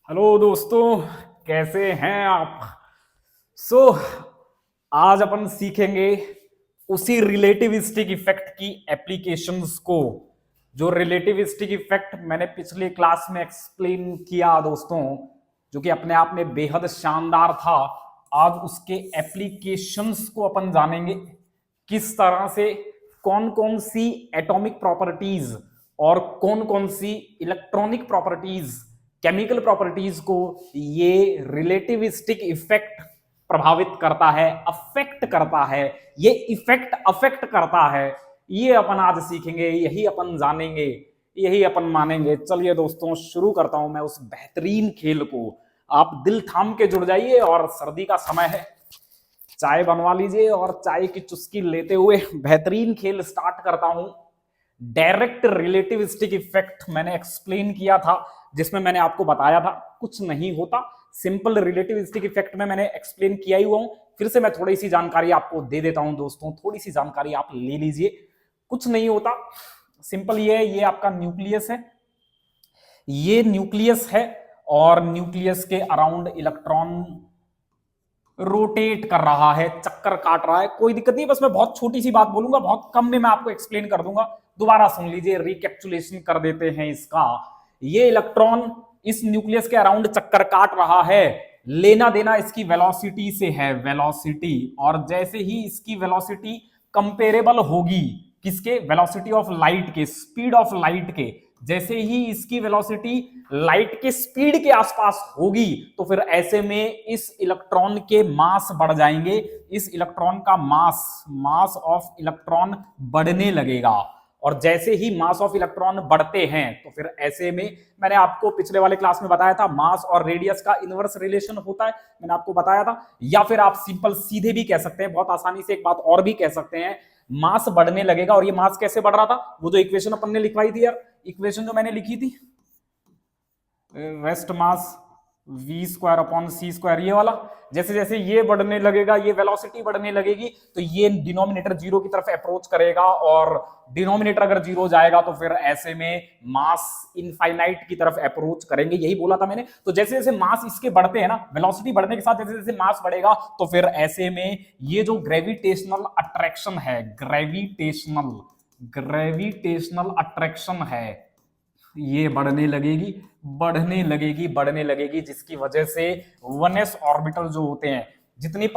Hello दोस्तों, कैसे हैं आप? सो आज अपन सीखेंगे उसी रिलेटिविस्टिक इफेक्ट की एप्लीकेशंस को, जो रिलेटिविस्टिक इफेक्ट मैंने पिछले क्लास में एक्सप्लेन किया दोस्तों, जो कि अपने आप में बेहद शानदार था। आज उसके एप्लीकेशंस को अपन जानेंगे, किस तरह से कौन कौन सी एटॉमिक प्रॉपर्टीज और कौन कौन सी इलेक्ट्रॉनिक प्रॉपर्टीज, केमिकल प्रॉपर्टीज को ये रिलेटिविस्टिक इफेक्ट प्रभावित करता है, अफेक्ट करता है, ये इफेक्ट अफेक्ट करता है। ये अपन आज सीखेंगे, यही अपन जानेंगे, यही अपन मानेंगे। चलिए दोस्तों, शुरू करता हूं मैं उस बेहतरीन खेल को। आप दिल थाम के जुड़ जाइए और सर्दी का समय है, चाय बनवा लीजिए और चाय की चुस्की लेते हुए बेहतरीन खेल स्टार्ट करता हूं। डायरेक्ट रिलेटिविस्टिक इफेक्ट मैंने एक्सप्लेन किया था, जिसमें मैंने आपको बताया था कुछ नहीं होता। सिंपल रिलेटिविस्टिक इफेक्ट में मैंने एक्सप्लेन किया ही हुआ हूं, फिर से मैं थोड़ी सी जानकारी आपको दे देता हूं दोस्तों, थोड़ी सी जानकारी आप ले लीजिए। कुछ नहीं होता, सिंपल ये आपका न्यूक्लियस है, ये न्यूक्लियस है और न्यूक्लियस के अराउंड इलेक्ट्रॉन रोटेट कर रहा है, चक्कर काट रहा है। कोई दिक्कत नहीं, बस मैं बहुत छोटी सी बात बोलूंगा, बहुत कम में मैं आपको एक्सप्लेन कर दूंगा। दोबारा सुन लीजिए, रिकैप्चुलेशन कर देते हैं इसका। ये इलेक्ट्रॉन इस न्यूक्लियस के अराउंड चक्कर काट रहा है, लेना देना इसकी वेलोसिटी से है, वेलोसिटी। और जैसे ही इसकी वेलोसिटी कंपेरेबल होगी किसके, वेलोसिटी ऑफ लाइट के, स्पीड ऑफ लाइट के, जैसे ही इसकी वेलोसिटी लाइट के स्पीड के आसपास होगी तो फिर ऐसे में इस इलेक्ट्रॉन के मास बढ़ जाएंगे, इस इलेक्ट्रॉन का मास ऑफ इलेक्ट्रॉन बढ़ने लगेगा। और जैसे ही मास ऑफ इलेक्ट्रॉन बढ़ते हैं तो फिर ऐसे में, मैंने आपको पिछले वाले क्लास में बताया था, मास और रेडियस का इनवर्स रिलेशन होता है, मैंने आपको बताया था। या फिर आप सिंपल सीधे भी कह सकते हैं, बहुत आसानी से एक बात और भी कह सकते हैं, मास बढ़ने लगेगा। और ये मास कैसे बढ़ रहा था, वो जो इक्वेशन अपन ने लिखवाई थी यार, इक्वेशन जो मैंने लिखी थी, rest mass V square upon C square, ये वाला, जैसे जैसे ये बढ़ने लगेगा, ये वेलोसिटी बढ़ने लगेगी, तो ये डिनोमिनेटर जीरो की तरफ अप्रोच करेगा। और डिनोमिनेटर अगर जीरो जाएगा तो फिर ऐसे में मास इनफाइनाइट की तरफ अप्रोच करेंगे, यही बोला था मैंने। तो जैसे जैसे मास इसके बढ़ते हैं ना, वेलोसिटी बढ़ने के साथ जैसे जैसे मास बढ़ेगा, तो फिर ऐसे में ये जो ग्रेविटेशनल अट्रैक्शन है, ग्रेविटेशनल अट्रैक्शन है, ये बढ़ने लगेगी, बढ़ने लगेगी, बढ़ने लगेगी, जिसकी वजह से 1s ऑर्बिटल जो होते हैं, जितनी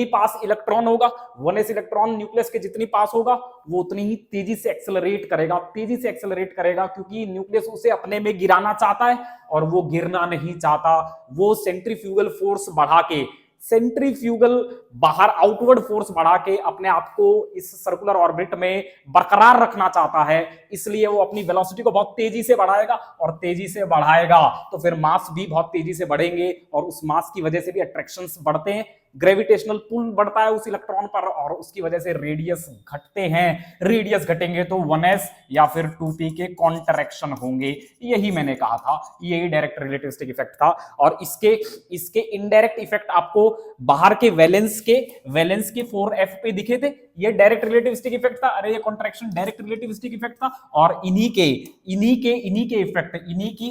पास इलेक्ट्रॉन होगा, 1s इलेक्ट्रॉन न्यूक्लियस के जितनी पास होगा, वो उतनी ही तेजी से एक्सेलरेट करेगा, तेजी से एक्सेलरेट करेगा, क्योंकि न्यूक्लियस उसे अपने में गिराना चाहता है और वो गिरना नहीं चाहता। वो सेंट्रीफ्यूगल फोर्स बढ़ा के, सेंट्रीफ्यूगल बाहर आउटवर्ड फोर्स बढ़ा के अपने आप को इस सर्कुलर ऑर्बिट में बरकरार रखना चाहता है, इसलिए वो अपनी वेलोसिटी को बहुत तेजी से बढ़ाएगा। और तेजी से बढ़ाएगा तो फिर मास भी बहुत तेजी से बढ़ेंगे, और उस मास की वजह से भी अट्रैक्शंस बढ़ते हैं, ग्रेविटेशनल पुल बढ़ता है उस इलेक्ट्रॉन पर, और उसकी वजह से रेडियस घटते हैं। रेडियस घटेंगे तो 1s या फिर 2p के कॉन्ट्रैक्शन होंगे, यही मैंने कहा था, यही डायरेक्ट रिलेटिविस्टिक इफेक्ट था। और इसके इनडायरेक्ट इफेक्ट आपको बाहर के वैलेंस के 4f पे दिखे थे, ये डायरेक्ट रिलेटिविस्टिक इफेक्ट था। अरे ये कॉन्ट्रैक्शन डायरेक्ट रिलेटिविस्टिक इफेक्ट था। और इन्हीं के इफेक्ट, इन्हीं की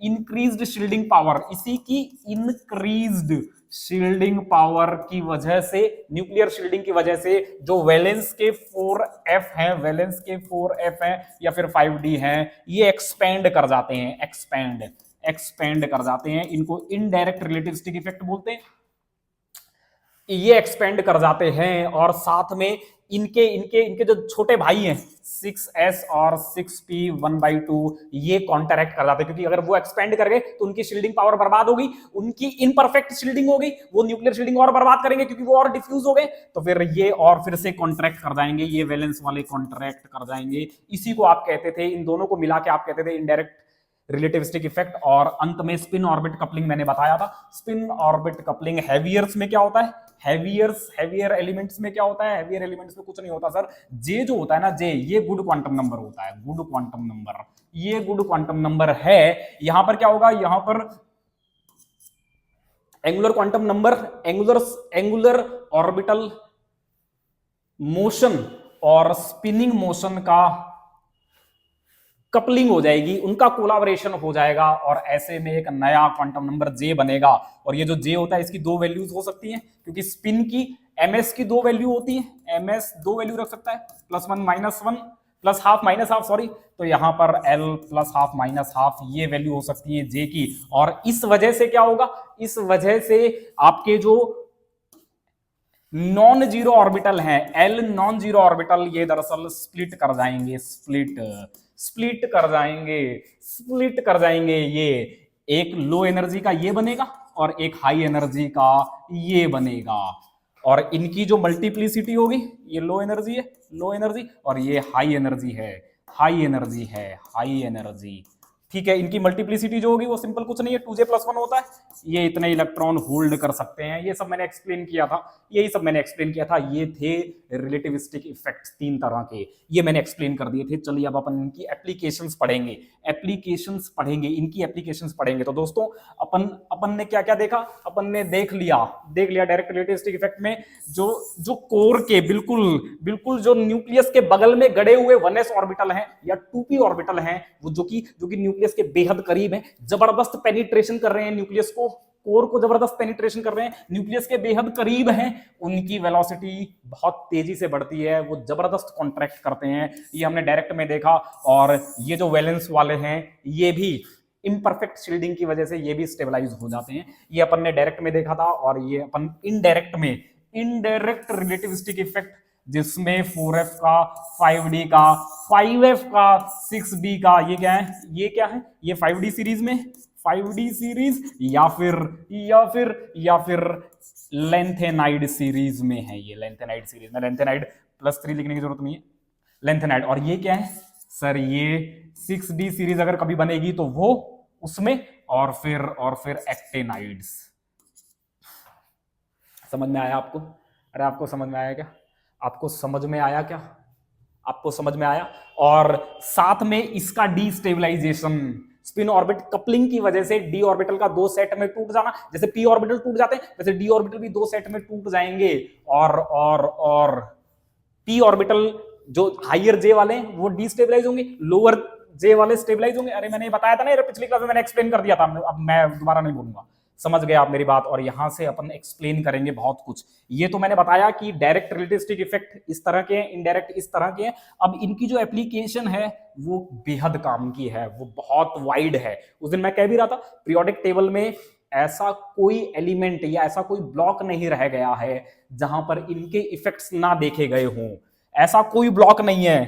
इंक्रीज्ड शील्डिंग पावर, इसी की इंक्रीज्ड शील्डिंग पावर की वजह से, न्यूक्लियर शील्डिंग की वजह से, जो वैलेंस के 4f हैं, वैलेंस के 4f हैं या फिर 5d हैं, ये एक्सपेंड कर जाते हैं, एक्सपेंड कर जाते हैं। इनको इनडायरेक्ट रिलेटिविस्टिक इफेक्ट बोलते हैं। ये एक्सपेंड कर जाते हैं और साथ में इनके इनके इनके जो छोटे भाई हैं 6s और 6p 1/2, ये कॉन्ट्रैक्ट कर जाते हैं, क्योंकि अगर वो एक्सपेंड कर गए तो उनकी शील्डिंग पावर बर्बाद होगी, उनकी इनपरफेक्ट शील्डिंग होगी, वो न्यूक्लियर शील्डिंग और बर्बाद करेंगे क्योंकि वो और डिफ्यूज हो गए, तो फिर ये और फिर से कॉन्ट्रैक्ट कर जाएंगे, ये वैलेंस वाले कॉन्ट्रैक्ट कर जाएंगे। इसी को आप कहते थे, इन दोनों को मिला के आप कहते थे इनडायरेक्ट रिलेटिविस्टिक इफेक्ट। और अंत में स्पिन ऑर्बिट कपलिंग मैंने बताया था। स्पिन ऑर्बिट कपलिंग हैवियर्स में क्या होता है, हैवियर एलिमेंट्स में क्या होता है, हैवियर एलिमेंट्स में कुछ नहीं होता सर। जे जो होता है ना, जे, ये गुड क्वांटम नंबर होता है, गुड क्वांटम नंबर, ये गुड क्वांटम नंबर है। यहां पर क्या होगा, यहां पर angular quantum number, angular orbital motion और स्पिनिंग मोशन का कपलिंग हो जाएगी, उनका कोलाबोरेशन हो जाएगा और ऐसे में एक नया क्वांटम नंबर जे बनेगा। और ये जो जे होता है इसकी दो वैल्यूज हो सकती हैं, क्योंकि स्पिन की एमएस की दो वैल्यू होती है, एमएस दो वैल्यू रख सकता है, +1 -1 +½ -½ सॉरी। तो यहां पर L +½ -½ ये वैल्यू हो सकती है जे की। और इस वजह से क्या होगा, इस वजह से आपके जो नॉन जीरो ऑर्बिटल हैं, L नॉन जीरो ऑर्बिटल, ये दरअसल स्प्लिट कर जाएंगे, स्प्लिट कर जाएंगे, स्प्लिट कर जाएंगे। ये एक लो एनर्जी का ये बनेगा और एक हाई एनर्जी का ये बनेगा। और इनकी जो मल्टीप्लिसिटी होगी, ये लो एनर्जी है, लो एनर्जी, और ये हाई एनर्जी है, हाई एनर्जी है, हाई एनर्जी। ठीक है, इनकी मल्टीप्लिसिटी जो होगी वो सिंपल कुछ नहीं है, 2J+1 होता है। ये इतने इलेक्ट्रॉन होल्ड कर सकते हैं, ये सब मैंने एक्सप्लेन किया था, यही सब मैंने एक्सप्लेन किया था। ये थे रिलेटिविस्टिक इफेक्ट्स 3 तरह के, ये मैंने एक्सप्लेन कर दिए थे। चलिए अब अपन इनकी एप्लीकेशंस पढ़ेंगे, एप्लीकेशंस पढ़ेंगे, इनकी एप्लीकेशंस पढ़ेंगे। तो दोस्तों अपन ने क्या क्या देखा, अपन ने देख लिया डायरेक्ट रिलेटिविस्टिक इफेक्ट में जो कोर के बिल्कुल जो न्यूक्लियस के बगल में गड़े हुए 1s ऑर्बिटल हैं या 2p ऑर्बिटल हैं, वो जो कि न्यूक्लियस के बेहद करीब हैं, जबरदस्त पेनिट्रेशन कर रहे हैं न्यूक्लियस को, कोर को जबरदस्त पेनिट्रेशन कर रहे हैं, न्यूक्लियस के बेहद करीब हैं, उनकी वेलोसिटी बहुत तेजी से बढ़ती है, वो जबरदस्त कॉन्ट्रैक्ट करते हैं। ये हमने डायरेक्ट में देखा। और ये जो वैलेंस वाले हैं, ये भी इम्परफेक्ट शील्डिंग की वजह से ये भी स्टेबलाइज हो जाते हैं, ये अपन ने डायरेक्ट में देखा था। और ये अपन इनडायरेक्ट रिलेटिविस्टिक इफेक्ट, जिसमें 4f का, 5d का, 5f का, 6d का, ये क्या है, ये 5d सीरीज में, 5d सीरीज या फिर लेंथेनाइड सीरीज में है। ये लेंथेनाइड सीरीज में, लेंथेनाइड +3 लिखने की जरूरत नहीं है, लेंथेनाइड। और ये क्या है सर, ये 6d सीरीज अगर कभी बनेगी तो वो उसमें, और फिर एक्टेनाइड्स। समझ में आया आपको? अरे आपको समझ में आया क्या? आपको समझ में आया क्या? आपको समझ में आया? और साथ में इसका डीस्टेबलाइजेशन, स्पिन ऑर्बिट कपलिंग की वजह से डी ऑर्बिटल का 2 सेट में टूट जाना, जैसे पी ऑर्बिटल टूट जाते हैं वैसे डी ऑर्बिटल भी 2 सेट में टूट जाएंगे। और पी ऑर्बिटल जो हायर जे वाले हैं वो डीस्टेबलाइज होंगे, लोअर जे वाले स्टेबलाइज होंगे। अरे मैंने बताया था ना, पिछली क्लास में मैंने एक्सप्लेन कर दिया था, अब मैं दोबारा नहीं बोलूंगा, समझ गए आप मेरी बात। और यहां से अपन एक्सप्लेन करेंगे बहुत कुछ। ये तो मैंने बताया कि डायरेक्ट रिलेटिविस्टिक इफेक्ट इस तरह के हैं, इनडायरेक्ट इस तरह के हैं। अब इनकी जो एप्लीकेशन है वो बेहद काम की है, वो बहुत वाइड है। उस दिन मैं कह भी रहा था, पीरियोडिक टेबल में ऐसा कोई एलिमेंट या ऐसा कोई ब्लॉक नहीं रह गया है जहां पर इनके इफेक्ट्स ना देखे गए हों। ऐसा कोई ब्लॉक नहीं है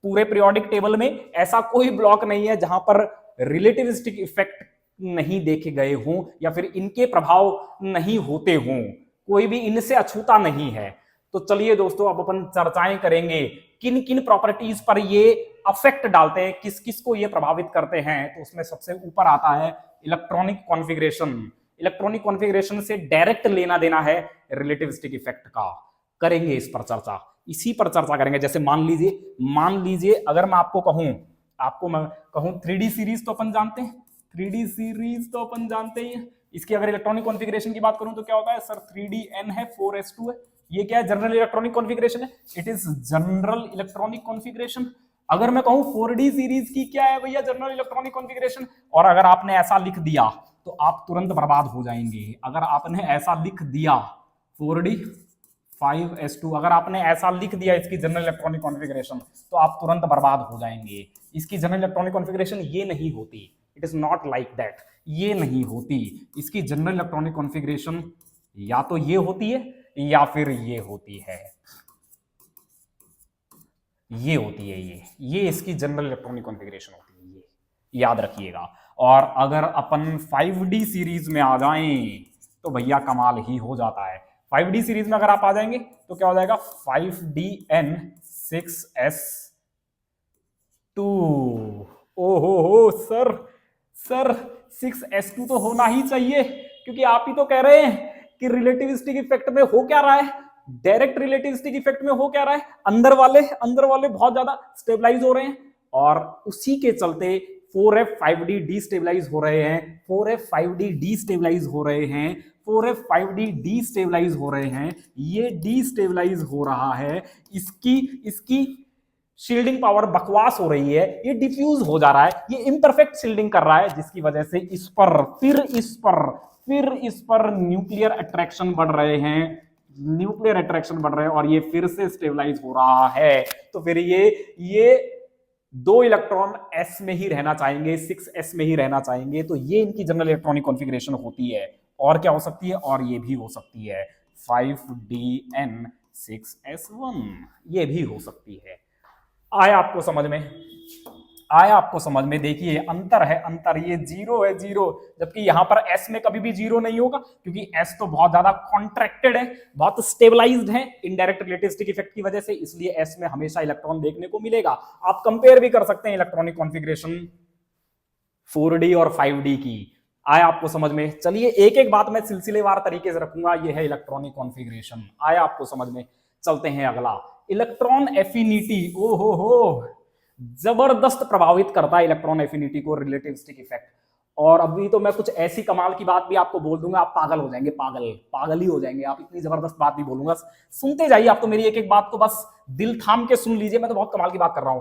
पूरे पीरियोडिक टेबल में, ऐसा कोई ब्लॉक नहीं है जहां पर रिलेटिविस्टिक इफेक्ट नहीं देखे गए हों या फिर इनके प्रभाव नहीं होते हों, कोई भी इनसे अछूता नहीं है। तो चलिए दोस्तों, अब अपन चर्चाएं करेंगे किन किन प्रॉपर्टीज पर ये अफेक्ट डालते हैं, किस किस को ये प्रभावित करते हैं। तो उसमें सबसे ऊपर आता है इलेक्ट्रॉनिक कॉन्फ़िगरेशन। इलेक्ट्रॉनिक कॉन्फ़िगरेशन से डायरेक्ट लेना देना है रिलेटिविस्टिक इफेक्ट का। करेंगे इस पर चर्चा, इसी पर चर्चा करेंगे। जैसे मान लीजिए अगर मैं आपको मैं कहूं 3D सीरीज तो अपन जानते हैं, 3D सीरीज तो अपन जानते ही हैं। इसकी अगर इलेक्ट्रॉनिक कॉन्फ़िगरेशन की बात करूं तो क्या होता है सर, 3DN है, 4s2 है। ये क्या है? जनरल इलेक्ट्रॉनिक कॉन्फ़िगरेशन है, it is general electronic configuration. अगर मैं कहूं 4D सीरीज की क्या है भैया, जनरल इलेक्ट्रॉनिक कॉन्फ़िगरेशन, और अगर आपने ऐसा लिख दिया तो आप तुरंत बर्बाद हो जाएंगे। अगर आपने ऐसा लिख दिया 4D 5s2, अगर आपने ऐसा लिख दिया इसकी जनरल इलेक्ट्रॉनिक कॉन्फ़िगरेशन, तो आप तुरंत बर्बाद हो जाएंगे। इसकी जनरल इलेक्ट्रॉनिक कॉन्फ़िगरेशन ये नहीं होती, it is not like that, ये नहीं होती। इसकी जनरल इलेक्ट्रॉनिक कॉन्फ़िगरेशन या तो ये होती है या फिर ये होती है, ये होती है, ये इसकी जनरल इलेक्ट्रॉनिक कॉन्फ़िगरेशन होती है, ये याद रखिएगा। और अगर अपन 5D सीरीज में आ जाएं तो भैया कमाल ही हो जाता है। 5D सीरीज में अगर आप आ जाएंगे तो क्या हो जाएगा, 5DN 6s2। ओहो सर 6s2 तो होना ही चाहिए, क्योंकि आप ही तो कह रहे हैं कि रिलेटिविस्टिक इफेक्ट में हो क्या रहा है, डायरेक्ट रिलेटिविस्टिक इफेक्ट में हो क्या रहा है, अंदर वाले बहुत ज्यादा स्टेबलाइज हो रहे हैं, और उसी के चलते 4f 5d डीस्टेबलाइज हो रहे हैं, 4f 5d डीस्टेबलाइज हो रहे हैं, 4f 5d डीस्टेबलाइज हो रहे हैं। ये डीस्टेबलाइज हो रहा है, इसकी शील्डिंग पावर बकवास हो रही है, ये डिफ्यूज हो जा रहा है, ये इम्परफेक्ट शील्डिंग कर रहा है, जिसकी वजह से इस पर न्यूक्लियर अट्रैक्शन बढ़ रहे हैं, न्यूक्लियर अट्रैक्शन बढ़ रहे हैं और ये फिर से स्टेबलाइज हो रहा है। तो फिर ये 2 इलेक्ट्रॉन s में ही रहना चाहेंगे, 6s में ही रहना चाहेंगे, तो ये इनकी जनरल इलेक्ट्रॉनिक कॉन्फ़िगरेशन होती है। और क्या हो सकती है, और ये भी हो सकती है 5dn6s1, ये भी हो सकती है। आया आपको समझ में, आया आपको समझ में? देखिए अंतर है, अंतर, ये 0 है 0, जबकि यहां पर s में कभी भी 0 नहीं होगा, क्योंकि s तो बहुत ज्यादा कॉन्ट्रैक्टेड है, बहुत स्टेबलाइज्ड है इनडायरेक्ट रिलेटिविस्टिक इफेक्ट की वजह से, इसलिए s में हमेशा इलेक्ट्रॉन देखने को मिलेगा। आप कंपेयर भी कर सकते हैं इलेक्ट्रॉनिक कॉन्फ़िगरेशन 4d और 5d की। आया आपको समझ में? चलिए एक एक बात मैं सिलसिलेवार तरीके से रखूंगा। ये है इलेक्ट्रॉनिक कॉन्फ़िगरेशन, आया आपको समझ में? चलते हैं अगला, इलेक्ट्रॉन एफिनिटी। ओ हो, जबरदस्त प्रभावित करता है इलेक्ट्रॉन एफिनिटी को रिलेटिविस्टिक इफेक्ट। और अभी तो मैं कुछ ऐसी कमाल की बात भी आपको बोल दूंगा, आप पागल हो जाएंगे, पागल ही हो जाएंगे आप, इतनी जबरदस्त बात भी बोलूंगा, सुनते जाइए आप तो मेरी एक एक बात को बस दिल थाम के सुन लीजिए, मैं तो बहुत कमाल की बात कर रहा हूं।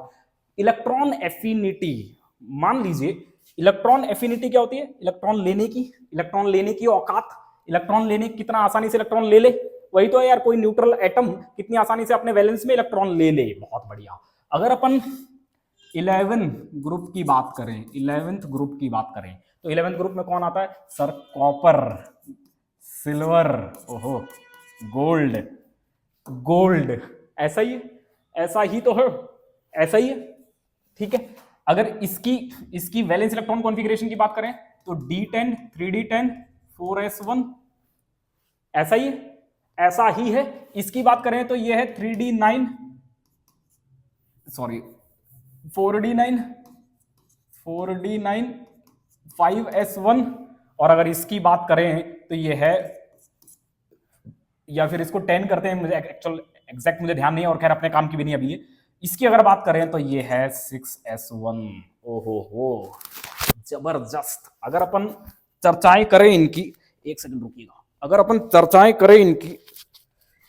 इलेक्ट्रॉन एफिनिटी, मान लीजिए इलेक्ट्रॉन एफिनिटी क्या होती है? इलेक्ट्रॉन लेने की औकात, इलेक्ट्रॉन लेने, कितना आसानी से इलेक्ट्रॉन ले ले, वही तो है यार, कोई न्यूट्रल एटम कितनी आसानी से अपने वैलेंस में इलेक्ट्रॉन ले ले, बहुत बढ़िया। अगर अपन 11 ग्रुप की बात करें, 11th ग्रुप की बात करें, तो 11th ग्रुप में कौन आता है सर? कॉपर, सिल्वर, ओहो, गोल्ड, ऐसा ही है, ऐसा ही तो है, ऐसा ही है, ठीक है। अगर इसकी वैलेंस इलेक्ट्रॉन कॉन्फ़िगरेशन की बात करें तो D10, 3D10, 4s1, ऐसा ही है, ऐसा ही है। इसकी बात करें तो यह है 3D9, सॉरी 4D9, 5s1, और अगर इसकी बात करें तो ये है, या फिर इसको 10 करते हैं, मुझे एग्जैक्ट मुझे ध्यान नहीं है, और खैर अपने काम की भी नहीं अभी है। इसकी अगर बात करें तो ये है 6s1। ओहो हो, जबरदस्त। अगर अपन चर्चाएं करें इनकी, एक सेकंड रुकिएगा, अगर अपन चर्चाएं करें इनकी,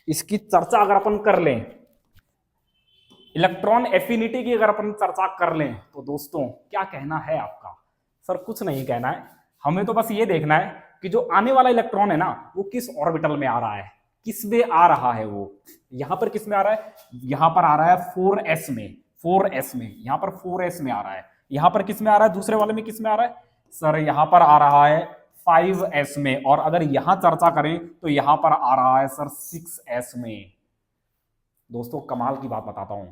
इसकी चर्चा अगर अपन कर लें, इलेक्ट्रॉन एफिनिटी की अगर अपन चर्चा कर लें, तो दोस्तों क्या कहना है आपका? सर कुछ नहीं कहना है, हमें तो बस ये देखना है कि जो आने वाला इलेक्ट्रॉन है ना, वो किस ऑर्बिटल में आ रहा है, किस में आ रहा है, वो यहां पर किस में आ रहा है? यहां पर आ रहा है 4s में, 4s में, यहां पर 4s में आ रहा है। यहां पर किस में आ रहा है? दूसरे वाले में किस में आ रहा है सर? यहां पर आ रहा है 5s में। और अगर यहां चर्चा करें तो यहां पर आ रहा है सर 6s में। दोस्तों कमाल की बात बताता हूं,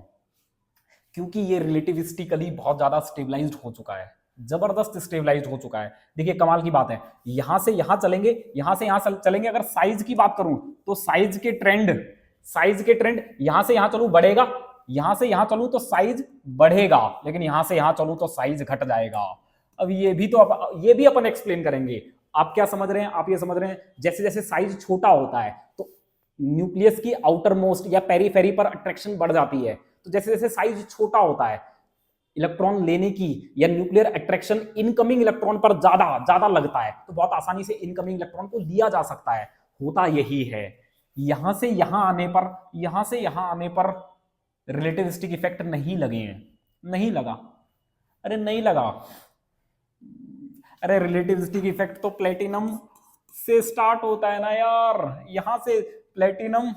क्योंकि ये रिलेटिविस्टिकली बहुत ज्यादा स्टेबलाइज्ड हो चुका है, जबरदस्त स्टेबलाइज्ड हो चुका है। देखिए कमाल की बात है, यहां से यहां चलेंगे, यहां से यहां चलेंगे। अगर साइज की बात करूं तो साइज के ट्रेंड यहां से यहां चलूं बढ़ेगा, यहां से यहां चलूं तो साइज बढ़ेगा, लेकिन यहां से यहां चलूं तो साइज घट जाएगा। अब ये भी अपन एक्सप्लेन करेंगे। आप क्या समझ रहे हैं? आप ये समझ रहे हैं जैसे जैसे साइज छोटा होता है तो न्यूक्लियस की आउटर मोस्ट या पेरीफेरी पर अट्रैक्शन बढ़ जाती है, तो जैसे जैसे साइज छोटा होता है, इलेक्ट्रॉन लेने की या न्यूक्लियर अट्रैक्शन इनकमिंग इलेक्ट्रॉन पर ज्यादा लगता है, तो बहुत आसानी से इनकमिंग इलेक्ट्रॉन को लिया जा सकता है। होता यही है, यहां से यहां आने पर रिलेटिविस्टिक इफेक्ट नहीं लगे हैं, नहीं लगा, अरे नहीं लगा, अरे रिलेटिविस्टिक इफेक्ट तो प्लेटिनम से स्टार्ट होता है ना यार, यहां से प्लेटिनम,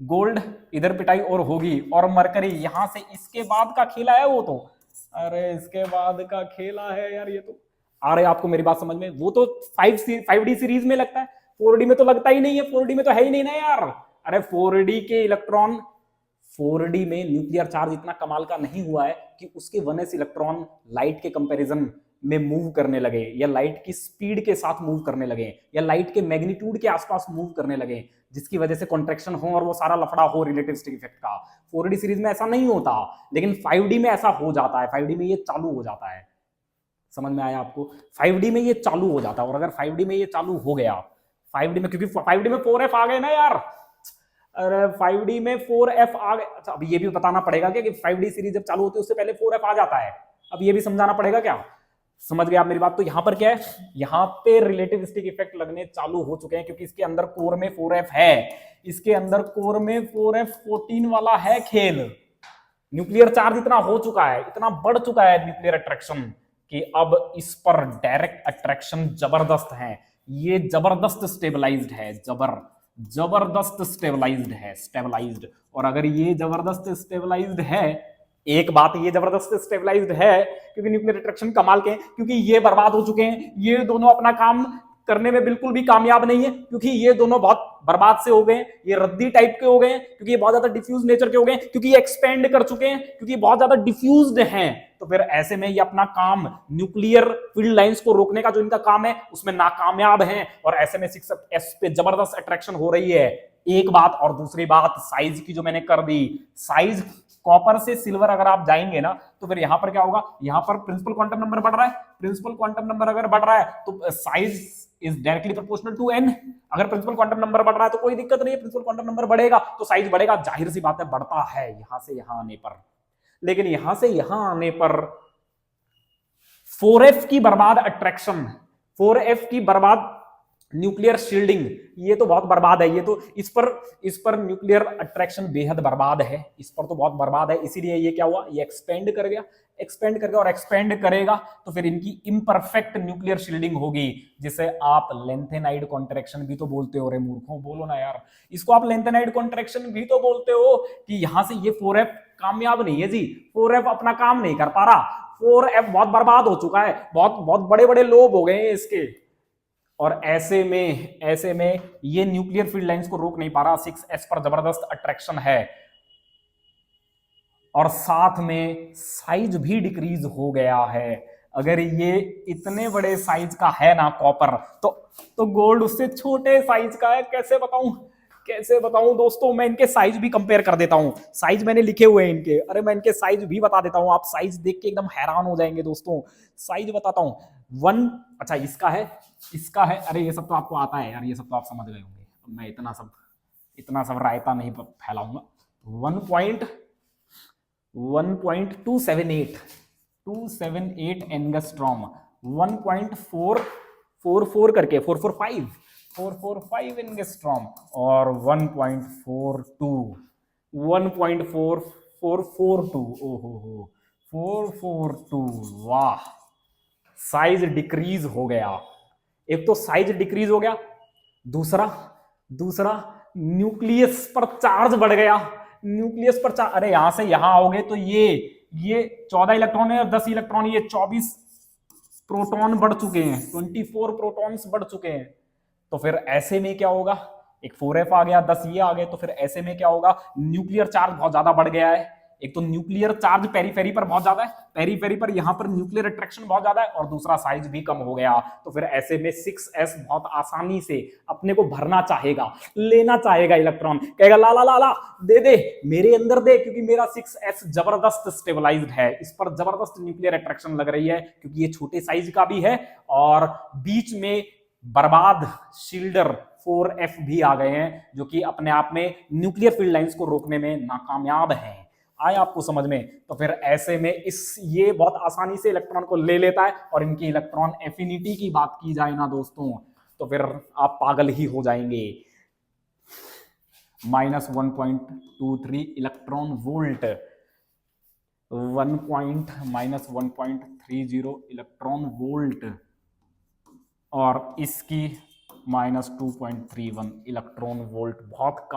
गोल्ड, इधर पिटाई और होगी, और मरकरी यहां से, इसके बाद का खेला है वो तो, अरे इसके बाद का खेला है यार ये तो। आ रहे आपको मेरी बात समझ में? वो तो 5D सीरीज में लगता है, 4D में तो लगता ही नहीं है, 4D में तो है ही नहीं ना यार। अरे 4D के इलेक्ट्रॉन, 4D में न्यूक्लियर चार्ज इतना कमाल का नहीं हुआ है कि उसके 1s इलेक्ट्रॉन लाइट के कंपैरिजन में मूव करने लगे, या लाइट की स्पीड के साथ मूव करने लगे, या लाइट के मैग्नीट्यूड के आसपास मूव करने लगे, जिसकी वजह से कॉन्ट्रैक्शन हो और वो सारा लफड़ा हो रिलेटिविस्टिक इफेक्ट का। 4D सीरीज में ऐसा नहीं होता, लेकिन 5D में ऐसा हो जाता है, 5D में ये चालू हो जाता है। समझ में आया आपको? 5D में ये चालू हो जाता है, और अगर 5D में ये चालू हो गया, 5D में, क्योंकि 5D में 4f आ गए ना यार, अरे 5D में 4f आ गए। अच्छा अब ये भी बताना पड़ेगा क्या कि 5D सीरीज जब चालू होती है उससे पहले 4f आ जाता है, अब ये भी समझाना पड़ेगा क्या? समझ गए आप मेरी बात? तो यहां पर क्या है, यहां पे रिलेटिविस्टिक इफेक्ट लगने चालू हो चुके हैं, क्योंकि इसके अंदर कोर में 4f है, इसके अंदर कोर में 4f14 वाला है खेल, न्यूक्लियर चार्ज इतना हो चुका है, इतना बढ़ चुका है न्यूक्लियर अट्रैक्शन कि अब इस पर डायरेक्ट अट्रैक्शन जबरदस्त है। ये जबरदस्त स्टेबलाइज्ड है, जबरदस्त स्टेबलाइज्ड। और अगर ये जबरदस्त स्टेबलाइज्ड है, एक बात ये जबरदस्त स्टेबलाइज्ड है क्योंकि न्यूक्लियर अट्रैक्शन कमाल के हैं, क्योंकि ये बर्बाद हो चुके हैं, ये दोनों अपना काम करने में बिल्कुल भी कामयाब नहीं है, क्योंकि ये दोनों बहुत बर्बाद से हो गए, ये रद्दी टाइप के हो गए, क्योंकि ये बहुत ज्यादा डिफ्यूज नेचर के हो गए, क्योंकि ये एक्सपेंड कर चुके हैं, क्योंकि बहुत ज्यादा डिफ्यूज्ड हैं। तो फिर ऐसे में ये अपना काम न्यूक्लियर फील्ड लाइंस को रोकने का जो इनका काम है उसमें नाकामयाब हैं, और ऐसे में 6s पे जबरदस्त अट्रैक्शन हो रही है। एक बात, और दूसरी बात साइज की जो मैंने कर दी, साइज कॉपर से सिल्वर अगर आप जाएंगे ना तो फिर यहां पर क्या होगा, यहां पर प्रिंसिपल क्वांटम नंबर बढ़ रहा है, प्रिंसिपल क्वांटम नंबर अगर बढ़ रहा है तो size is directly proportional to n। अगर प्रिंसिपल क्वांटम नंबर बढ़ रहा है तो कोई दिक्कत नहीं है, प्रिंसिपल क्वांटम नंबर बढ़ेगा तो साइज बढ़ेगा, जाहिर सी बात है बढ़ता है यहां से यहां आने पर। लेकिन यहां से यहां आने पर 4f की बर्बाद अट्रैक्शन, 4f की बर्बाद न्यूक्लियर शील्डिंग, ये तो बहुत बर्बाद है, ये तो इस पर न्यूक्लियर अट्रैक्शन बेहद बर्बाद है, इस पर तो बहुत बर्बाद है। इसीलिए ये क्या हुआ, ये एक्सपेंड कर गया और एक्सपेंड करेगा तो फिर इनकी इम्परफेक्ट न्यूक्लियर शील्डिंग होगी, जिसे आप लेंथेनाइड कॉन्ट्रैक्शन भी तो बोलते हो। रे मूर्खों, बोलो ना यार, इसको आप लेंथेनाइड कॉन्ट्रैक्शन भी तो बोलते हो कि यहां से ये 4f कामयाब नहीं है जी, 4f अपना काम नहीं कर पा रहा, 4f बहुत बर्बाद हो चुका है, बहुत बहुत बड़े बड़े लोब हो गए हैं इसके। और ऐसे में ये न्यूक्लियर फील्ड लाइंस को रोक नहीं पा रहा, 6s पर जबरदस्त अट्रैक्शन है, और साथ में साइज भी डिक्रीज हो गया है। अगर ये इतने बड़े साइज का है ना कॉपर, तो गोल्ड उससे छोटे साइज का है। कैसे बताऊं दोस्तों, मैं इनके साइज भी कंपेयर कर देता हूं, साइज मैंने लिखे हुए हैं इनके, अरे मैं इनके साइज भी बता देता हूं, आप साइज देख के एकदम हैरान हो जाएंगे दोस्तों। साइज बताता हूं, अच्छा इसका है, अरे ये सब तो आपको आता है यार, ये सब तो आप समझ गए होंगे, मैं इतना सब रायता नहीं फैलाऊंगा। 278 एंगस्ट्रॉम, 1.444 करके 445 एंगस्ट्रॉम, और 1.442, ओहो 442, वाह, साइज डिक्रीज हो गया। एक तो साइज डिक्रीज हो गया, दूसरा न्यूक्लियस पर चार्ज बढ़ गया, न्यूक्लियस पर चार्ज, अरे यहां से यहां आओगे तो ये 14 इलेक्ट्रॉन है और 10 इलेक्ट्रॉन, ये 24 प्रोटॉन बढ़ चुके हैं, 24 प्रोटॉन्स बढ़ चुके हैं। तो फिर ऐसे में क्या होगा, एक 4f आ गया, 10 ये आ गए, तो फिर ऐसे में क्या होगा, न्यूक्लियर चार्ज बहुत ज्यादा बढ़ गया है। एक तो न्यूक्लियर चार्ज पेरीफेरी पर बहुत ज्यादा है, पेरीफेरी पर यहां पर न्यूक्लियर अट्रैक्शन बहुत ज्यादा है, और दूसरा साइज भी कम हो गया। तो फिर ऐसे में 6s बहुत आसानी से अपने को भरना चाहेगा, लेना चाहेगा इलेक्ट्रॉन, कहेगा ला ला ला ला दे मेरे अंदर दे, क्योंकि मेरा 6s जबरदस्त स्टेबलाइज्ड है, इस पर जबरदस्त न्यूक्लियर अट्रैक्शन लग रही है, क्योंकि ये छोटे साइज का भी है और बीच में बर्बाद शील्डर 4f भी आ गए हैं, जो कि अपने आप में न्यूक्लियर फील्ड लाइंस को रोकने में नाकामयाब हैं। आए आपको समझ में? तो फिर ऐसे में ये बहुत आसानी से इलेक्ट्रॉन को ले लेता है, और इनकी इलेक्ट्रॉन एफिनिटी की बात की जाए ना दोस्तों, तो फिर आप पागल ही हो जाएंगे। -1.23 इलेक्ट्रॉन वोल्ट, -1.30 इलेक्ट्रॉन वोल्ट, और इसकी -2.31 इलेक्ट्रॉन वोल्ट। बहुत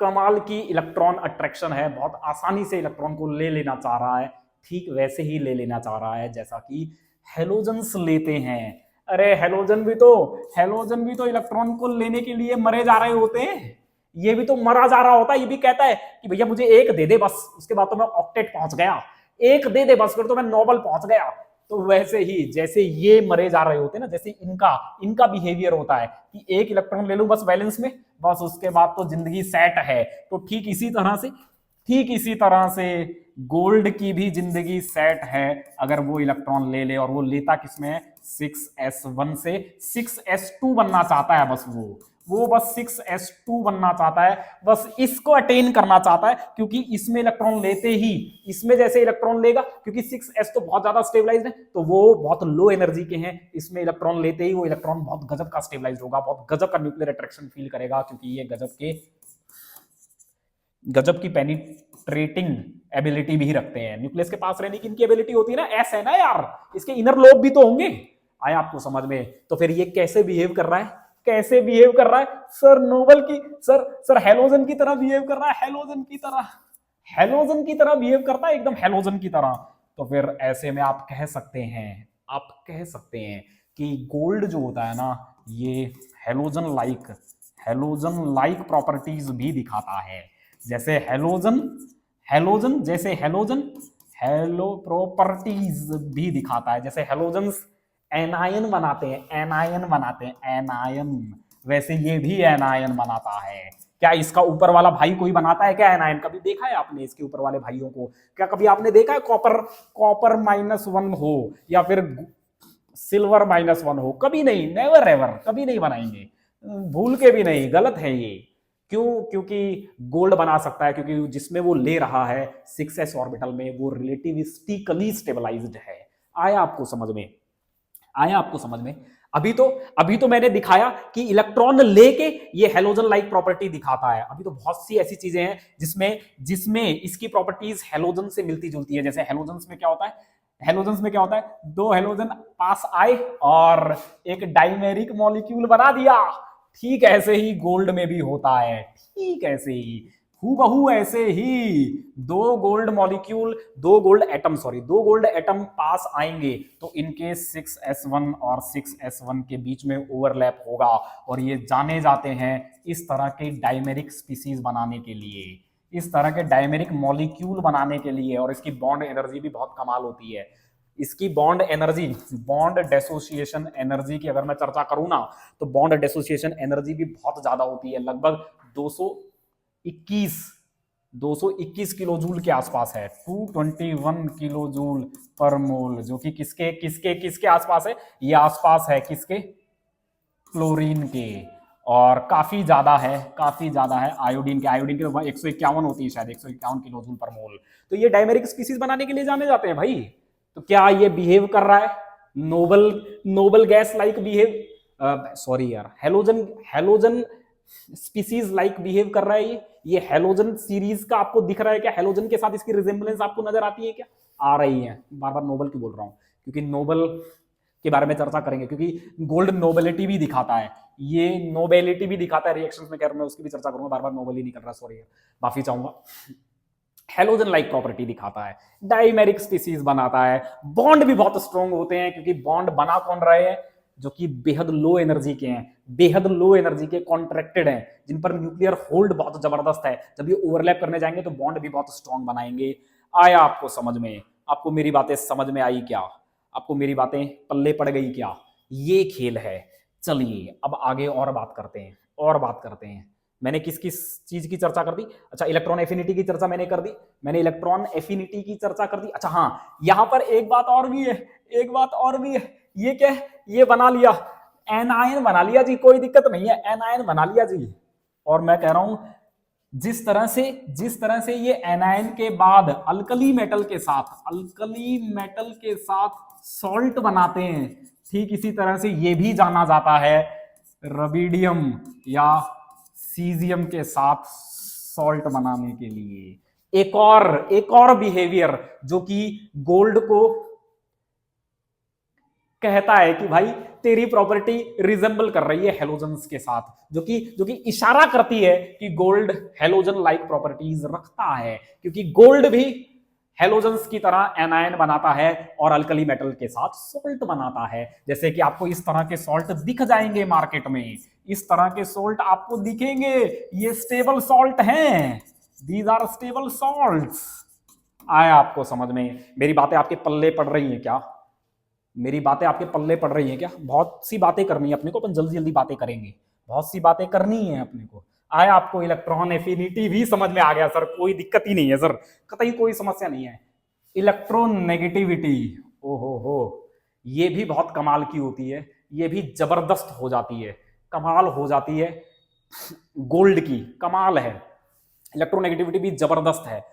कमाल की इलेक्ट्रॉन अट्रैक्शन है, बहुत आसानी से इलेक्ट्रॉन को ले लेना चाह रहा है, ठीक वैसे ही ले लेना चाह रहा है जैसा कि हेलोजन्स लेते हैं। अरे हेलोजन भी तो इलेक्ट्रॉन को लेने के लिए मरे जा रहे होते हैं, ये भी तो मरा जा रहा होता है, ये भी कहता है कि भैया मुझे एक दे दे बस, उसके बाद तो मैं ऑक्टेट पहुंच गया, एक दे दे बस, फिर तो मैं नोबल पहुंच गया। तो वैसे ही जैसे ये मरे जा रहे होते हैं ना, जैसे इनका बिहेवियर होता है कि एक इलेक्ट्रॉन ले लूं बस बैलेंस में, बस उसके बाद तो जिंदगी सेट है। तो ठीक इसी तरह से गोल्ड की भी जिंदगी सेट है, अगर वो इलेक्ट्रॉन ले ले, और वो लेता किसमें, 6s1 से 6s2 बनना चाहता है, बस वो बस 6s2 बनना चाहता है, बस इसको अटेन करना चाहता है, क्योंकि इसमें इलेक्ट्रॉन लेते ही, इसमें जैसे इलेक्ट्रॉन लेगा, क्योंकि 6s तो बहुत ज्यादा स्टेबलाइज्ड है, तो वो बहुत लो एनर्जी के हैं, इसमें इलेक्ट्रॉन लेते ही वो इलेक्ट्रॉन बहुत गजब का स्टेबलाइज्ड होगा, बहुत गजब का न्यूक्लियर अट्रैक्शन फील करेगा, क्योंकि ये गजब के गजब की पेनिट्रेटिंग एबिलिटी भी रखते हैं। न्यूक्लियस के पास रहने की इनकी एबिलिटी होती है ना, एस है ना यार, इसके इनर लोब भी तो होंगे। आया आपको समझ में? तो फिर ये कैसे बिहेव कर रहा है, कैसे बिहेव कर रहा है सर? नोबल की सर सर हेलोजन की तरह बिहेव कर रहा है, हेलोजन की तरह, हेलोजन की तरह बिहेव करता है, एकदम हेलोजन की तरह। तो फिर ऐसे में आप कह सकते हैं, आप कह सकते हैं कि गोल्ड जो होता है ना, ये हेलोजन लाइक प्रॉपर्टीज भी दिखाता है। जैसे हेलोजन हेलोजन जैसे हेलोजन हेलो प्रॉपर्टीज भी दिखाता है। जैसे हेलोजन्स एनायन बनाते हैं, एनायन बनाते हैं, एनायन, वैसे ये भी एनायन बनाता है। क्या इसका ऊपर वाला भाई कोई बनाता है क्या एनायन? कभी देखा है आपने इसके ऊपर वाले भाइयों को? क्या कभी आपने देखा है कॉपर कॉपर -1 हो या फिर सिल्वर -1 हो? कभी नहीं, नेवर एवर, कभी नहीं बनाएंगे, भूल के भी नहीं, गलत है ये। क्यों? क्योंकि गोल्ड बना सकता है, क्योंकि जिसमें वो ले रहा है 6s ऑर्बिटल में, वो रिलेटिविस्टिकली स्टेबलाइज्ड है। आया आपको समझ में? आया आपको समझ में? अभी तो मैंने दिखाया कि इलेक्ट्रॉन लेके ये हेलोजन लाइक प्रॉपर्टी दिखाता है। अभी तो बहुत सी ऐसी चीजें हैं जिसमें जिसमें इसकी प्रॉपर्टीज हेलोजन से मिलती जुलती है। जैसे हेलोजन में क्या होता है, हेलोजन में क्या होता है, दो हेलोजन पास आए और एक डाइमेरिक मॉलिक्यूल बना दिया। ठीक ऐसे ही गोल्ड में भी होता है, ठीक ऐसे ही, हूबहू ऐसे ही दो गोल्ड एटम पास आएंगे तो इनके 6s1 और 6s1 के बीच में ओवरलैप होगा, और ये जाने जाते हैं इस तरह के डाइमेरिक स्पीसीज बनाने के लिए, इस तरह के डाइमेरिक मॉलिक्यूल बनाने के लिए। और इसकी बॉन्ड एनर्जी भी बहुत कमाल होती है। इसकी बॉन्ड एनर्जी, बॉन्ड डेसोसिएशन एनर्जी की अगर मैं चर्चा करूं ना, तो बॉन्ड डेसोसिएशन एनर्जी भी बहुत ज्यादा होती है, लगभग 221 किलो जूल के आसपास है, 221 किलो जूल पर मोल, जो कि किसके किसके किसके आसपास है? ये आसपास है किसके? क्लोरीन के। और काफी ज्यादा है, काफी ज्यादा है आयोडीन के। आयोडीन के 151 होती है शायद, 151 किलो जूल पर मोल। तो ये डायमेरिक स्पीसीज बनाने के लिए जाने जाते हैं भाई। तो क्या ये बिहेव कर रहा है noble gas like behave, sorry यार, halogen halogen species like behave कर रहा है ये हेलोजन सीरीज का आपको दिख रहा है क्या? हेलोजन के साथ इसकी रिजेंबलेंस आपको नजर आती है क्या? आ रही है। बार बार नोबल क्यों बोल रहा हूं? क्योंकि नोबल के बारे में चर्चा करेंगे, क्योंकि गोल्ड नोबेलिटी भी दिखाता है, ये नोबेलिटी भी दिखाता है रिएक्शंस में। मैं उसकी भी चर्चा करूंगा, बार बार नोबल ही नहीं कर रहा, सॉरी, माफी चाहूंगा। हेलोजन लाइक प्रॉपर्टी दिखाता है, डाइमेरिक स्पीसीज बनाता है, बॉन्ड भी बहुत स्ट्रॉन्ग होते हैं, क्योंकि बॉन्ड बना कौन रहे हैं? जो कि बेहद लो एनर्जी के हैं, बेहद लो एनर्जी के कॉन्ट्रैक्टेड हैं, जिन पर न्यूक्लियर होल्ड बहुत जबरदस्त है। जब ये ओवरलैप करने जाएंगे तो बॉन्ड भी बहुत स्ट्रॉन्ग बनाएंगे। आया आपको समझ में? आपको मेरी बातें समझ में आई क्या? आपको मेरी बातें पल्ले पड़ गई क्या? ये खेल है। चलिए अब आगे और बात करते हैं, और बात करते हैं। मैंने किस किस चीज की चर्चा कर दी? अच्छा, इलेक्ट्रॉन एफिनिटी की चर्चा मैंने कर दी, मैंने इलेक्ट्रॉन एफिनिटी की चर्चा कर दी। अच्छा हाँ, यहां पर एक बात और भी है, एक बात और भी है। ये क्या है? ये बना लिया, एनायन बना लिया जी, कोई दिक्कत नहीं है, एनायन बना लिया जी। और मैं कह रहा हूं जिस तरह से ये एनायन के बाद अल्कली मेटल के साथ सॉल्ट बनाते हैं, ठीक इसी तरह से ये भी जाना जाता है रबीडियम या सीजियम के साथ सॉल्ट बनाने के लिए। एक और बिहेवियर जो कि गोल्ड को कहता है कि भाई तेरी प्रॉपर्टी रिजेंबल कर रही है हेलोजन्स के साथ, जो कि इशारा करती है कि गोल्ड हेलोजन लाइक प्रॉपर्टीज रखता है, क्योंकि गोल्ड भी हेलोजन्स की तरह एनायन बनाता है और अल्कली मेटल के साथ सॉल्ट बनाता है। जैसे कि आपको इस तरह के सॉल्ट दिख जाएंगे मार्केट में, इस तरह के सॉल्ट आपको दिखेंगे, ये स्टेबल सॉल्ट हैं, दीज आर स्टेबल सॉल्ट्स। आया आपको समझ में? मेरी बातें आपके पल्ले पड़ रही हैं क्या? मेरी बातें आपके पल्ले पड़ रही हैं क्या? बहुत सी बातें करनी है अपने को, अपन जल्दी जल्दी बातें करेंगे, बहुत सी बातें करनी है अपने को। आया आपको इलेक्ट्रॉन एफिनिटी भी समझ में आ गया सर? कोई दिक्कत ही नहीं है सर, कतई कोई समस्या नहीं है। इलेक्ट्रॉन नेगेटिविटी, ओहो हो, ये भी बहुत कमाल की होती है, ये भी जबरदस्त हो जाती है, कमाल हो जाती है, गोल्ड की कमाल है, इलेक्ट्रोनेगेटिविटी भी जबरदस्त है।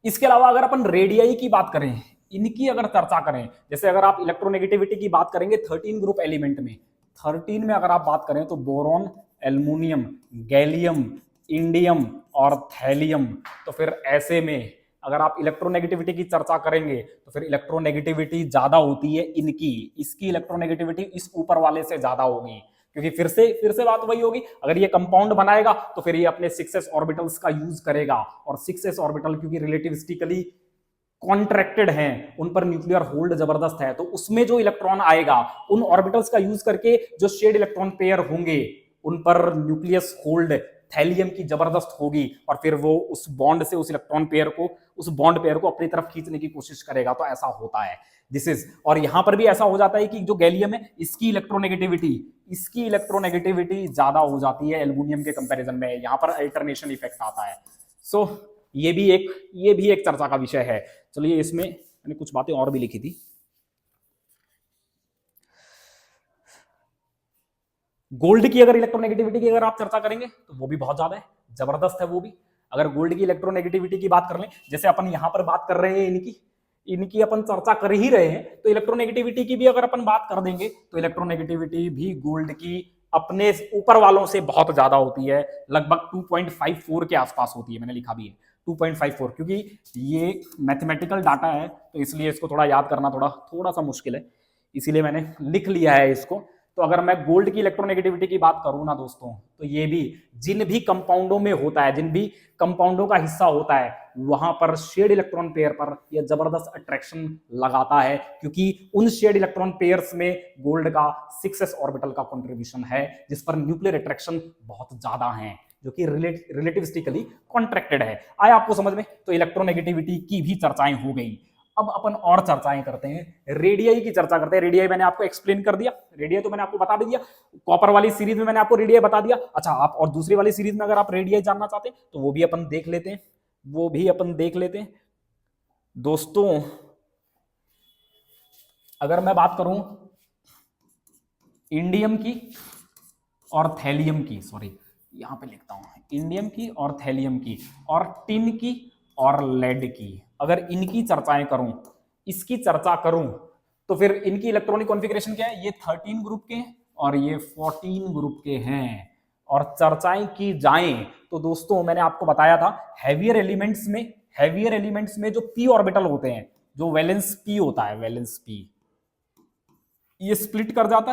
इसके अलावा अगर अपन रेडियाई की बात करें, इनकी अगर चर्चा करें, जैसे अगर आप इलेक्ट्रोनेगेटिविटी की बात करेंगे 13 ग्रुप एलिमेंट में, 13 में अगर आप बात करें तो बोरॉन, एल्युमिनियम, गैलियम, इंडियम और थैलियम। तो फिर ऐसे में अगर आप इलेक्ट्रोनेगेटिविटी की चर्चा करेंगे तो फिर इलेक्ट्रोनेगेटिविटी ज्यादा होती है इनकी, इसकी इलेक्ट्रोनेगेटिविटी इस ऊपर वाले से ज्यादा होगी, क्योंकि फिर से बात वही होगी, अगर ये कंपाउंड बनाएगा तो फिर ये अपने 6s ऑर्बिटल्स का यूज करेगा, और 6s ऑर्बिटल क्योंकि रिलेटिविस्टिकली कॉन्ट्रैक्टेड हैं, उन पर न्यूक्लियर होल्ड जबरदस्त है, तो उसमें जो इलेक्ट्रॉन आएगा उन ऑर्बिटल्स का यूज करके जो शेड इलेक्ट्रॉन पेयर होंगे उन पर न्यूक्लियस होल्ड थैलियम की जबरदस्त होगी, और फिर वो उस बॉन्ड से उस इलेक्ट्रॉन पेयर को, उस बॉन्ड पेयर को अपनी तरफ खींचने की कोशिश करेगा। तो ऐसा होता है दिस इज, और यहां पर भी ऐसा हो जाता है कि जो गैलियम है इसकी इलेक्ट्रोनेगेटिविटी ज्यादा हो जाती है एल्युमिनियम के कंपैरिजन में, यहां पर अल्टरनेशन इफेक्ट आता है। सो ये भी एक चर्चा का विषय है। चलिए इसमें मैंने कुछ बातें और भी लिखी थी। गोल्ड की अगर इलेक्ट्रोनेगेटिविटी की अगर आप चर्चा करेंगे तो वो भी बहुत ज्यादा है, जबरदस्त है वो भी। अगर गोल्ड की इलेक्ट्रोनेगेटिविटी की बात कर लें, जैसे अपन यहां पर बात कर रहे हैं इनकी अपन चर्चा कर ही रहे हैं, तो इलेक्ट्रोनेगेटिविटी की भी अगर अपन बात कर देंगे तो इलेक्ट्रोनेगेटिविटी भी गोल्ड की अपने ऊपर वालों से बहुत ज्यादा होती है, लगभग 2.54 के आसपास होती है, मैंने लिखा भी है 2.54, क्योंकि ये मैथमेटिकल डाटा है तो इसलिए इसको थोड़ा याद करना थोड़ा सा मुश्किल है, इसीलिए मैंने लिख लिया है इसको। तो अगर मैं गोल्ड की इलेक्ट्रोनेगेटिविटी की बात करूं ना दोस्तों, तो ये भी जिन भी कंपाउंडों में होता है, जिन भी कंपाउंडों का हिस्सा होता है, वहां पर शेड इलेक्ट्रॉन पेयर पर यह जबरदस्त अट्रैक्शन लगाता है, क्योंकि उन शेड इलेक्ट्रॉन पेयर्स में गोल्ड का 6s ऑर्बिटल का कंट्रीब्यूशन है, जिस पर न्यूक्लियर अट्रैक्शन बहुत ज्यादा है, जो कि रिलेटिविस्टिकली कॉन्ट्रैक्टेड है। आया आपको समझ में? तो इलेक्ट्रोनेगेटिविटी की भी चर्चाएं हो गई। अब अपन और चर्चाएं करते हैं, रेडियाई की चर्चा करते हैं। रेडियाई मैंने आपको एक्सप्लेन कर दिया, रेडियाई तो मैंने आपको बता भी दिया, कॉपर वाली सीरीज में मैंने आपको रेडियाई बता दिया। अच्छा, आप और दूसरी वाली सीरीज में अगर आप रेडियाई जानना चाहते हैं तो वो भी अपन देख लेते हैं दोस्तों। अगर मैं बात करूं इंडियम की और थैलियम की, सॉरी यहां पे लिखता हूं, इंडियम की और थैलियम की और टिन की और लेड की, अगर इनकी चर्चाएं करूं, इसकी चर्चा करूं, तो फिर इनकी इलेक्ट्रॉनिक कॉन्फ़िगरेशन क्या है? ये 13 ग्रुप के हैं और ये 14 ग्रुप के हैं। और चर्चाएं की जाएं तो दोस्तों मैंने आपको बताया था हैवियर एलिमेंट्स में जो पी ऑर्बिटल होते हैं, जो वैलेंस पी होता है, वैलेंस पी, ये स्प्लिट करता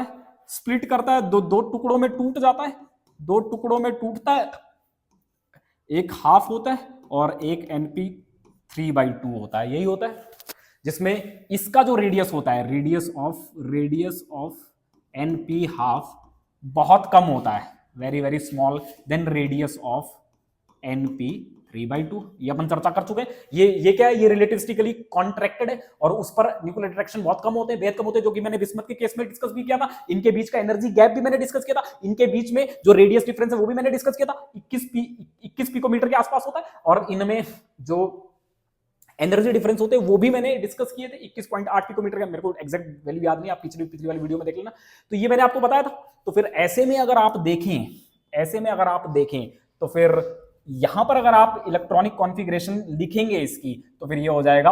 है, दो टुकड़ों में टूट जाता है, दो टुकड़ों में टूटता है, एक हाफ होता है और एक np3/2 होता है, यही होता है, जिसमें इसका जो रेडियस होता है, रेडियस ऑफ np हाफ बहुत कम होता है, very very small than radius of np3/2। ये अपन चर्चा कर चुके हैं। ये क्या है? ये रिलेटिविस्टिकली कॉन्ट्रैक्टेड है और उस पर न्यूक्लियर अट्रैक्शन बहुत कम होते हैं, बेहद कम होते हैं, जो कि मैंने बिस्मथ के केस में डिस्कस भी किया था। इनके बीच का एनर्जी गैप भी मैंने डिस्कस किया था, इनके बीच में जो रेडियस डिफरेंस है वो भी मैंने डिस्कस किया था, 21 पिकोमीटर के आसपास होता है, और इनमें जो एनर्जी डिफरेंस होते हैं वो भी मैंने डिस्कस किए थे, 21.8 पिकोमीटर का, मेरे को एग्जैक्ट वैल्यू याद नहीं, आप पिछली वाली वीडियो में देख लेना। तो ये मैंने आपको बताया था। तो फिर ऐसे में अगर आप देखें तो फिर यहां पर अगर आप इलेक्ट्रॉनिक कॉन्फ़िगरेशन लिखेंगे इसकी, तो फिर ये हो जाएगा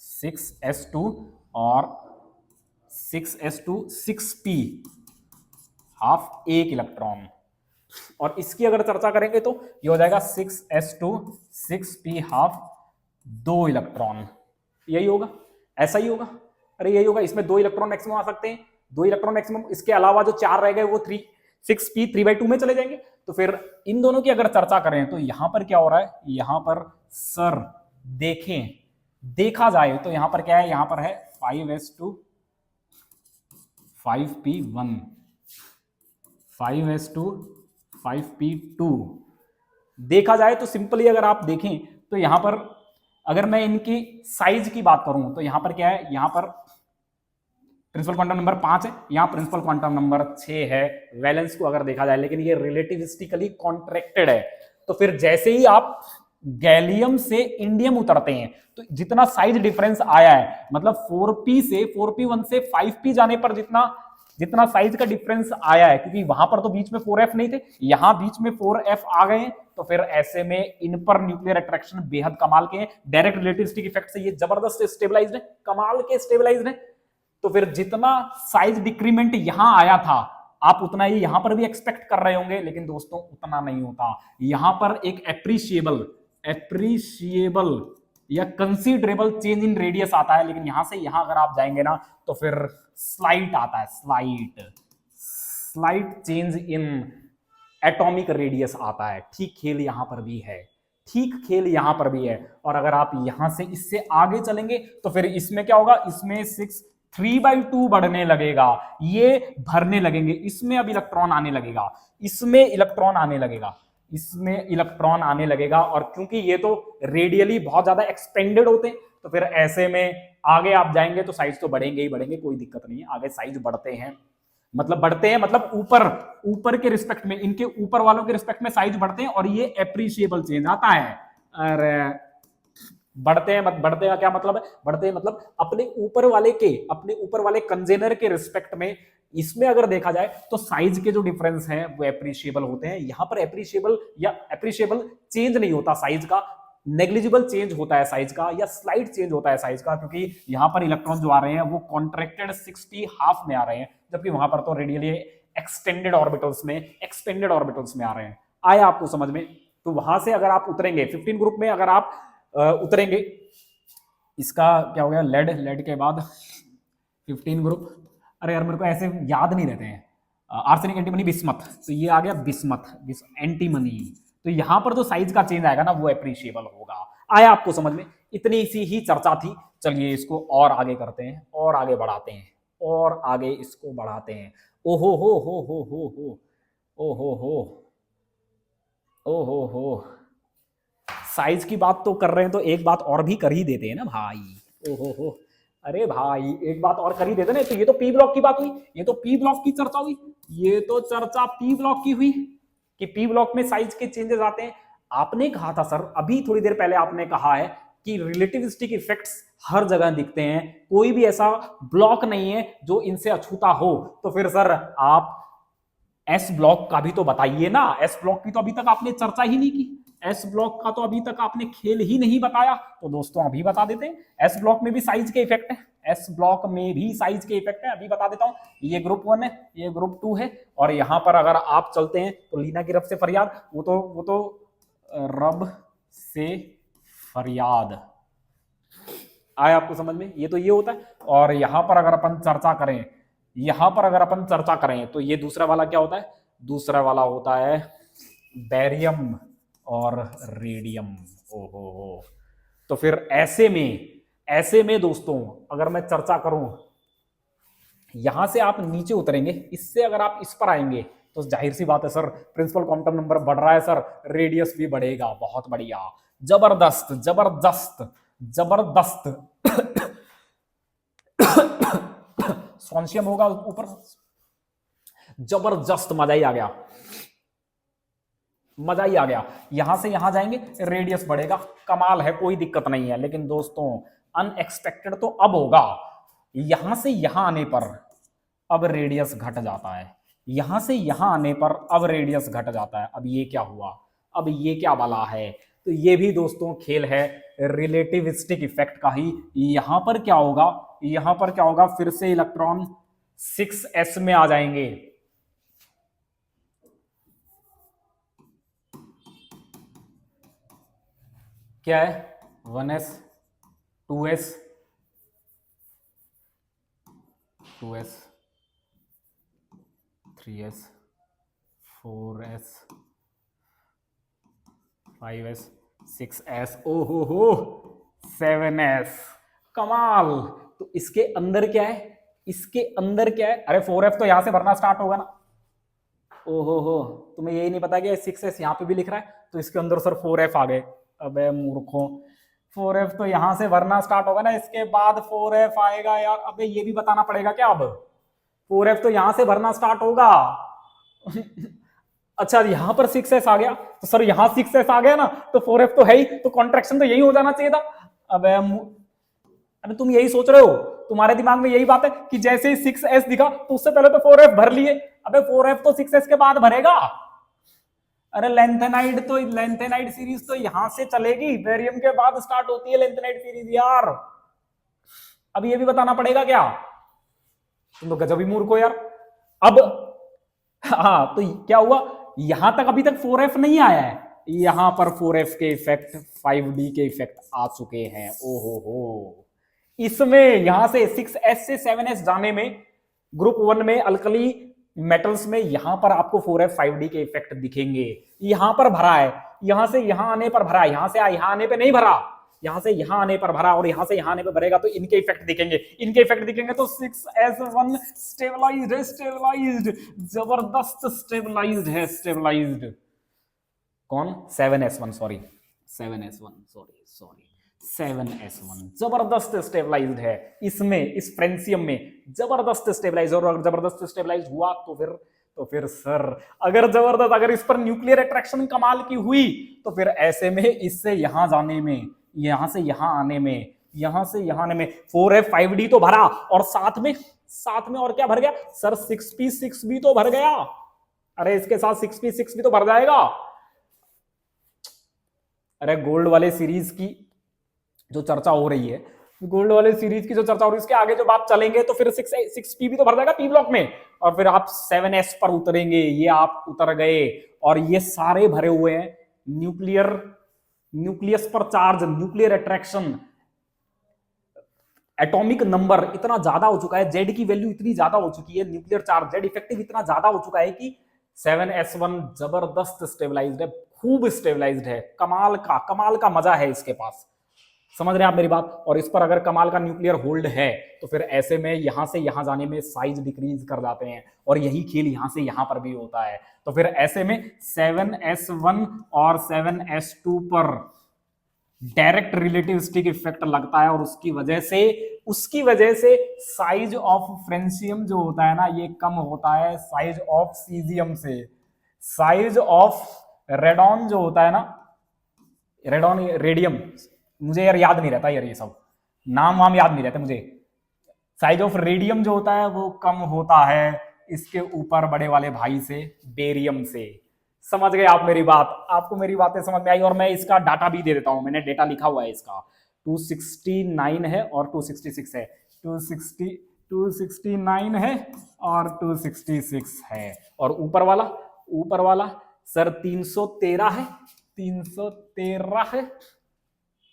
6s2 और 6p हाफ, एक इलेक्ट्रॉन, और इसकी अगर चर्चा करेंगे तो ये हो जाएगा 6s2 6p हाफ, 2 इलेक्ट्रॉन, यही होगा, ऐसा ही होगा, अरे यही होगा। इसमें 2 इलेक्ट्रॉन मैक्सिमम आ सकते हैं, 2 इलेक्ट्रॉन मैक्सिमम, इसके अलावा जो 4 रह गए वो 6p 3/2 में चले जाएंगे। तो फिर इन दोनों की अगर चर्चा करें तो यहां पर क्या हो रहा है? यहां पर सर देखा जाए तो यहां पर क्या है? यहां पर है 5s2 5p1, 5s2 5p2। देखा जाए तो सिंपली अगर आप देखें तो यहां पर अगर मैं इनकी साइज की बात करूं तो यहां पर क्या है? यहां पर प्रिंसिपल क्वांटम नंबर 5 है, यहां प्रिंसिपल क्वांटम नंबर 6 है, वैलेंस को अगर देखा जाए, लेकिन ये रिलेटिविस्टिकली कॉन्ट्रैक्टेड है। तो फिर जैसे ही आप गैलियम से इंडियम उतरते हैं तो जितना साइज डिफरेंस आया है, मतलब 4p1 से 5p जाने पर जितना साइज का डिफरेंस आया है, क्योंकि वहां पर तो बीच में 4f नहीं थे, यहां बीच में 4f आ गए हैं, तो फिर ऐसे में इन पर न्यूक्लियर अट्रैक्शन बेहद कमाल के हैं, डायरेक्ट रिलेटिविस्टिक इफेक्ट से ये जबरदस्त स्टेबलाइज्ड है, कमाल के स्टेबलाइज्ड है। तो फिर जितना साइज डिक्रीमेंट यहां आया था, आप उतना ही यहां पर भी एक्सपेक्ट कर रहे होंगे, लेकिन दोस्तों उतना नहीं होता। यहां पर एक एप्रिशिएबल या कंसीडरेबल चेंज इन रेडियस आता है, लेकिन यहां से यहां अगर आप जाएंगे ना तो फिर स्लाइट आता है, slight change in atomic radius आता है। ठीक खेल यहां पर भी है, ठीक खेल यहां पर भी है। और अगर आप यहां से इससे आगे चलेंगे तो फिर इसमें क्या होगा, इसमें 3/2 बढ़ने लगेगा, ये भरने लगेंगे, इसमें अब इलेक्ट्रॉन आने लगेगा, इसमें इलेक्ट्रॉन आने लगेगा, इसमें इलेक्ट्रॉन आने लगेगा। और क्योंकि ये तो रेडियली बहुत ज्यादा एक्सपेंडेड होते हैं, तो फिर ऐसे में आगे आप जाएंगे तो साइज तो बढ़ेंगे ही बढ़ेंगे, कोई दिक्कत नहीं है। आगे साइज बढ़ते हैं मतलब ऊपर के रिस्पेक्ट में, इनके ऊपर वालों के रिस्पेक्ट में साइज बढ़ते हैं, और ये एप्रिशिएबल चेंज आता है। अरे बढ़ते का क्या मतलब है, बढ़ते हैं मतलब अपने ऊपर वाले कंजेनर के रिस्पेक्ट में। इसमें अगर देखा जाए तो साइज के जो डिफरेंस हैं वो एप्रिशिएबल होते हैं। यहां पर एप्रिशिएबल चेंज नहीं होता साइज का, नेग्लिजिबल चेंज होता है साइज का, या स्लाइट चेंज होता है साइज का, क्योंकि यहां पर इलेक्ट्रॉन जो आ रहे हैं वो कॉन्ट्रैक्टेड 60 हाफ में आ रहे हैं, जबकि वहां पर तो रेडियली एक्सटेंडेड ऑर्बिटल्स में, एक्सपेंडेड ऑर्बिटल्स में आ रहे हैं। आया आपको समझ में? तो वहां से अगर आप उतरेंगे 15 ग्रुप में, अगर आप उतरेंगे, इसका क्या हो गया, लेड के बाद 15 ग्रुप, अरे यार मेरे को ऐसे याद नहीं रहते हैं, आर्सेनिक, एंटीमनी, बिस्मथ, तो ये आ गया बिस्मथ, एंटीमनी। तो यहां पर जो साइज का चेंज आएगा ना वो एप्रिशिएबल होगा। आया आपको समझ में? इतनी सी ही चर्चा थी। चलिए इसको और आगे करते हैं, और आगे बढ़ाते हैं, और आगे इसको बढ़ाते हैं। ओहो हो, ओहो हो, साइज की बात तो कर रहे हैं तो एक बात और भी कर ही देते हैं ना भाई। ओहो हो, अरे भाई एक बात और कर ही देते ना। तो ये तो पी ब्लॉक की बात हुई, ये तो पी ब्लॉक की चर्चा हुई, ये तो चर्चा पी ब्लॉक की हुई कि पी ब्लॉक में साइज के चेंजेस आते हैं। आपने कहा था सर, अभी थोड़ी देर पहले आपने कहा है कि रिलेटिविस्टिक इफेक्ट्स हर जगह दिखते हैं, कोई भी ऐसा ब्लॉक नहीं है जो इनसे अछूता हो। तो फिर सर आप एस ब्लॉक का भी तो बताइए ना, एस ब्लॉक की तो अभी तक आपने चर्चा ही नहीं की, एस ब्लॉक का तो अभी तक आपने खेल ही नहीं बताया। तो दोस्तों अभी बता देते हैं, एस ब्लॉक में भी साइज के इफेक्ट है, एस ब्लॉक में भी साइज के इफेक्ट है, अभी बता देता हूं। ये ग्रुप 1 है, ये ग्रुप 2 है, और यहां पर अगर आप चलते हैं तो लीना की रब से फरियाद, वो तो रब से फरियाद। आया आपको समझ में? ये तो ये होता है। और यहां पर अगर अपन चर्चा करें, तो ये दूसरा वाला क्या होता है? दूसरा वाला होता है बेरियम और रेडियम। ओहो हो, तो फिर ऐसे में दोस्तों अगर मैं चर्चा करूं, यहां से आप नीचे उतरेंगे, इससे अगर आप इस पर आएंगे तो जाहिर सी बात है सर, प्रिंसिपल क्वांटम नंबर बढ़ रहा है सर, रेडियस भी बढ़ेगा। बहुत बढ़िया, जबरदस्त जबरदस्त जबरदस्त। स्ट्रॉन्शियम होगा ऊपर, जबरदस्त, मजा ही आ गया, मजा ही आ गया। यहां से यहां जाएंगे रेडियस बढ़ेगा, कमाल है, कोई दिक्कत नहीं है। लेकिन दोस्तों अनएक्सपेक्टेड तो अब होगा, यहां से यहां आने पर अब रेडियस घट जाता है, यहां से यहां आने पर अब रेडियस घट जाता है। अब ये क्या हुआ, अब ये क्या वाला है? तो ये भी दोस्तों खेल है रिलेटिविस्टिक इफेक्ट का ही। यहां पर क्या होगा, यहां पर क्या होगा, फिर से इलेक्ट्रॉन 6s में आ जाएंगे। क्या है, 1s 2s 3s 4s 5s 6s, ओहो हो 7s, कमाल। तो इसके अंदर क्या है, इसके अंदर क्या है? अरे 4f तो यहां से भरना स्टार्ट होगा ना। ओहो हो, तुम्हें यही नहीं पता कि 6s यहां पे भी लिख रहा है, तो इसके अंदर सर 4f आ गए। अबे मूर्खों, 4f तो यहां से भरना स्टार्ट होगा ना, इसके बाद 4f आएगा यार। अबे ये भी बताना पड़ेगा क्या? अब 4f तो यहां से भरना स्टार्ट होगा। अच्छा यहां पर 6s आ गया, तो सर यहां 6s आ गया ना, तो 4f तो है ही, तो कॉन्ट्रैक्शन तो यही हो जाना चाहिए था। अबे तुम यही सोच रहे हो, तुम्हारे दिमाग में यही बात है कि जैसे ही 6s दिखा तो उससे पहले तो 4f भर लिए। अबे 4f तो 6s के बाद भरेगा। अरे लेंथेनाइड सीरीज तो यहां से चलेगी, बेरियम के बाद स्टार्ट होती है लेंथेनाइड सीरीज यार। अब ये भी बताना पड़ेगा क्या? तुम तो गजब ही मूर्ख हो यार। अब हाँ, तो क्या हुआ, यहां तक अभी तक 4f नहीं आया है, यहां पर 4f के इफेक्ट, 5d के इफेक्ट आ चुके हैं। ओहो हो, इसमें यहां से 6s से 7s जाने में, ग्रुप 1 में अल्कली मेटल्स में यहां पर आपको 4f 5d के इफेक्ट दिखेंगे। यहां पर भरा है, यहां से यहां आने पर भरा, यहां से यहां आने पे नहीं भरा, यहां से यहां आने पर भरा और यहां से यहां आने पर भरेगा, तो इनके इफेक्ट दिखेंगे, इनके इफेक्ट दिखेंगे। तो 6s1 स्टेबलाइज्ड है, स्टेबलाइज्ड, जबरदस्त स्टेबलाइज्ड है, स्टेबलाइज्ड। कौन? 7s1, sorry 7s1, sorry 7s1 जबरदस्त स्टेबलाइज्ड है इसमें, इस फ्रेंसियम में जबरदस्त स्टेबलाइज। और अगर जबरदस्त स्टेबलाइज हुआ तो फिर सर, अगर जबरदस्त, अगर इस पर न्यूक्लियर अट्रैक्शन कमाल की हुई, तो फिर ऐसे में इससे यहां जाने में, यहां से यहां आने में, यहां से यहां आने में 4f 5d तो भरा, और साथ में और क्या भर गया सर? 6p6b तो भर गया। अरे इसके साथ 6p6b तो भर जाएगा। अरे गोल्ड वाले सीरीज की जो चर्चा हो रही है, गोल्ड वाले सीरीज की जो चर्चा हो रही है, इसके आगे जो बात चलेंगे तो फिर 6p भी तो भर जाएगा पी ब्लॉक में, और फिर आप 7s पर उतरेंगे, ये आप उतर गए, और ये सारे भरे हुए हैं न्यूक्लियस पर charge, nuclear attraction, atomic number इतना ज्यादा हो चुका है, जेड की वैल्यू इतनी ज्यादा हो चुकी है, न्यूक्लियर चार्ज जेड इफेक्टिव इतना ज्यादा हो चुका है कि 7s1 जबरदस्त स्टेबलाइज्ड है, खूब स्टेबलाइज्ड है, कमाल का मजा है इसके पास। समझ रहे हैं आप मेरी बात? और इस पर अगर कमाल का न्यूक्लियर होल्ड है, तो फिर ऐसे में यहां से यहां जाने में साइज डिक्रीज कर जाते हैं, और यही खेल यहां से यहां पर भी होता है। तो फिर ऐसे में 7s1 और 7s2 पर डायरेक्ट रिलेटिविस्टिक इफेक्ट लगता है, और उसकी वजह से साइज ऑफ फ्रेंसियम जो होता है ना, ये कम होता है साइज ऑफ सीजियम से। साइज ऑफ रेडॉन जो होता है ना, रेडॉन, रेडियम, मुझे यार याद नहीं रहता यार, ये सब नाम वाम याद नहीं रहते मुझे। साइज ऑफ रेडियम जो होता है वो कम होता है इसके ऊपर बड़े वाले भाई से, बेरियम से। समझ गए आप मेरी बात? आपको मेरी बातें समझ में आई? और मैं इसका डाटा भी दे देता हूं, मैंने डेटा लिखा हुआ है इसका। 269 है और 266 है, 269 है और 266 है, और ऊपर वाला सर 313 है, 313 है,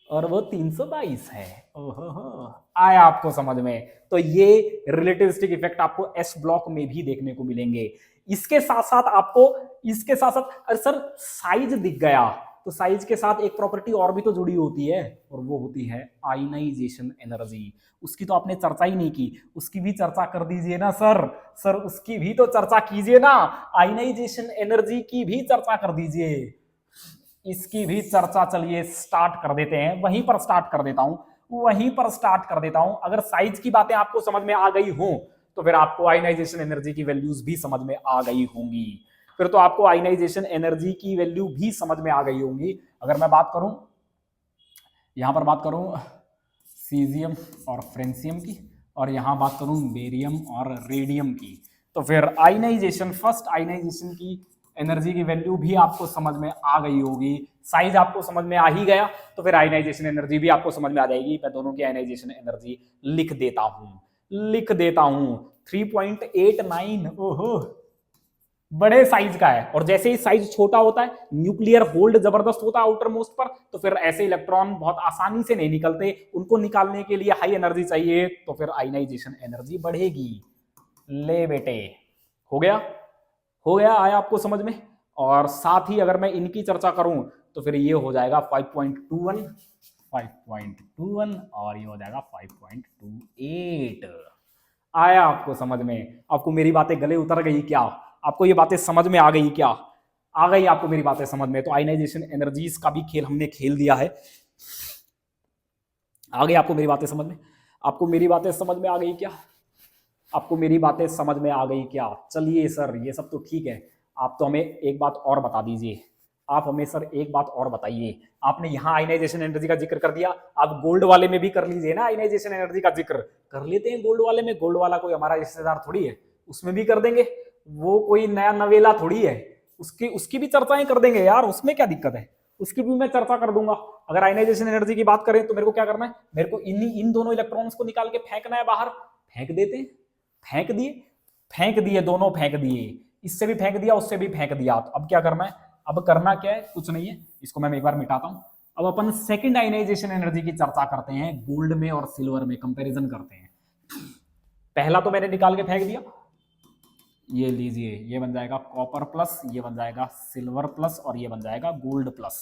और वो 322 है। ओहो, आया आपको समझ में? तो ये रिलेटिविस्टिक इफेक्ट आपको एस ब्लॉक में भी देखने को मिलेंगे। इसके साथ साथ अरे सर साइज दिख गया, तो साइज के साथ एक प्रॉपर्टी और भी तो जुड़ी होती है, और वो होती है आयनाइजेशन एनर्जी। उसकी तो आपने चर्चा ही नहीं की, उसकी भी चर्चा कर दीजिए ना सर उसकी भी तो चर्चा कीजिए ना, आयनाइजेशन एनर्जी की भी चर्चा कर दीजिए। इसकी भी चर्चा चलिए स्टार्ट कर देते हैं, वहीं पर स्टार्ट कर देता हूं। अगर साइज की बातें आपको समझ में आ गई हो, तो फिर आपको आयनाइजेशन एनर्जी की वैल्यूज भी समझ में आ गई होंगी। अगर मैं यहां पर बात करूं सीजियम और फ्रेंसियम की, और यहां बात करूं बेरियम और रेडियम की, तो फिर फर्स्ट आयनाइजेशन की एनर्जी की वैल्यू भी आपको समझ में आ गई होगी, साइज आपको समझ में आ ही गया, तो फिर आयनाइजेशन एनर्जी भी आपको समझ में आ जाएगी। मैं दोनों की आयनाइजेशन एनर्जी लिख देता हूं 3.89। ओहो, बड़े साइज का है, और जैसे ही साइज छोटा होता है, न्यूक्लियर होल्ड जबरदस्त होता है आउटर मोस्ट पर, तो फिर ऐसे इलेक्ट्रॉन बहुत आसानी से नहीं निकलते, उनको निकालने के लिए हाई एनर्जी चाहिए, तो फिर आयनाइजेशन एनर्जी बढ़ेगी। ले बेटे, हो गया, आया आपको समझ में? और साथ ही अगर मैं इनकी चर्चा करूं, तो फिर ये हो जाएगा 5.21, और ये हो जाएगा 5.28। आया आपको समझ में? आपको मेरी बातें गले उतर गई क्या? आपको ये बातें समझ में आ गई क्या? आ गई आपको मेरी बातें समझ में? तो आयनाइजेशन एनर्जीज का भी खेल हमने खेल दिया है। आ गई आपको मेरी बातें समझ में? आपको मेरी बातें समझ में आ गई क्या? आपको मेरी बातें समझ में आ गई क्या? चलिए सर, ये सब तो ठीक है, आप तो हमें एक बात और बता दीजिए। आप हमें सर एक बात और बताइए। आपने यहाँ आयनाइजेशन एनर्जी का जिक्र कर दिया, आप गोल्ड वाले में भी कर लीजिए ना, आयनाइजेशन एनर्जी का जिक्र कर लेते हैं गोल्ड वाले में। गोल्ड वाला कोई हमारा रिश्तेदार थोड़ी है, उसमें भी कर देंगे, वो कोई नया नवेला थोड़ी है, उसकी भी चर्चाएं कर देंगे यार, उसमें क्या दिक्कत है? उसकी भी मैं चर्चा कर दूंगा। अगर आयनाइजेशन एनर्जी की बात करें, तो मेरे को क्या करना है? मेरे को इन दोनों इलेक्ट्रॉन्स को निकाल के फेंकना है बाहर। फेंक दिए, दोनों फेंक दिए। इससे भी फेंक दिया, उससे भी फेंक दिया। तो अब क्या करना है, अब करना क्या है, कुछ नहीं है, इसको मैं एक बार मिटाता हूं। अब अपन सेकंड आयनाइजेशन एनर्जी की चर्चा करते हैं, गोल्ड में और सिल्वर में कंपैरिजन करते हैं। पहला तो मैंने निकाल के फेंक दिया, ये लीजिए, ये बन जाएगा कॉपर प्लस, ये बन जाएगा सिल्वर प्लस, और ये बन जाएगा गोल्ड प्लस।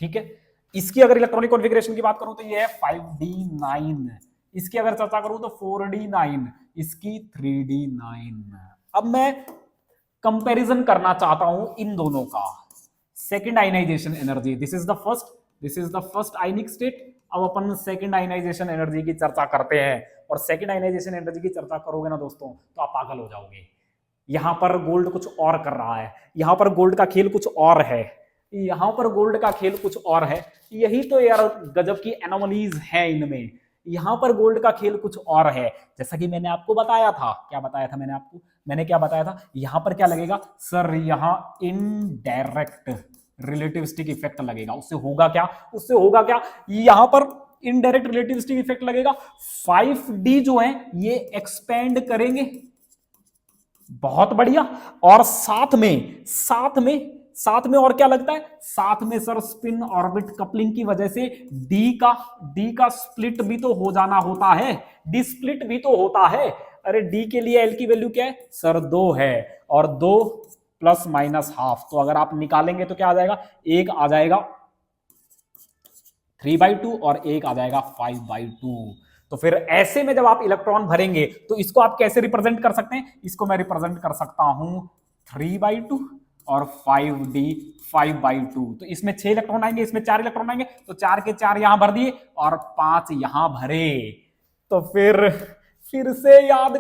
ठीक है, इसकी अगर इलेक्ट्रॉनिक कॉन्फ़िगरेशन की बात करूं तो ये है 5d9, इसकी अगर चर्चा करूं तो 4d9, इसकी 3d9। अब मैं कंपैरिजन करना चाहता हूं इन दोनों का। Second ionization energy, this is the first ionic state. अब अपन सेकंड आयनाइजेशन एनर्जी की चर्चा करते हैं, और सेकंड आयनाइजेशन एनर्जी की चर्चा करोगे ना दोस्तों तो आप पागल हो जाओगे। यहां पर गोल्ड कुछ और कर रहा है, यहां पर गोल्ड का खेल कुछ और है, यहां पर गोल्ड का खेल कुछ और है। यही तो यार गजब की एनोमलीज है इनमें, यहां पर गोल्ड का खेल कुछ और है। जैसा कि मैंने आपको बताया था, क्या बताया था मैंने आपको, मैंने क्या बताया था, यहां पर क्या लगेगा सर, यहां इनडायरेक्ट रिलेटिविस्टिक इफेक्ट लगेगा। उससे होगा क्या, उससे होगा क्या, यहां पर इनडायरेक्ट रिलेटिविस्टिक इफेक्ट लगेगा। 5D जो है ये एक्सपेंड करेंगे, बहुत बढ़िया। और साथ में और क्या लगता है, साथ में सर स्पिन ऑर्बिट कपलिंग की वजह से डी का स्प्लिट भी तो हो जाना होता है, डी स्प्लिट भी तो होता है। अरे डी के लिए एल की वैल्यू क्या है सर, 2 है, और 2 प्लस माइनस हाफ, तो अगर आप निकालेंगे तो क्या आ जाएगा, एक आ जाएगा 3/2 और एक आ जाएगा 5/2। तो फिर ऐसे में जब आप इलेक्ट्रॉन भरेंगे तो इसको आप कैसे रिप्रेजेंट कर सकते हैं, इसको मैं रिप्रेजेंट कर सकता हूं 3/2 और 5D 5/2। तो इसमें 6 इलेक्ट्रॉन आएंगे, इसमें 4 इलेक्ट्रॉन आएंगे, तो 4 के 4 यहां भर दिए और 5 यहां भरे। तो फिर से याद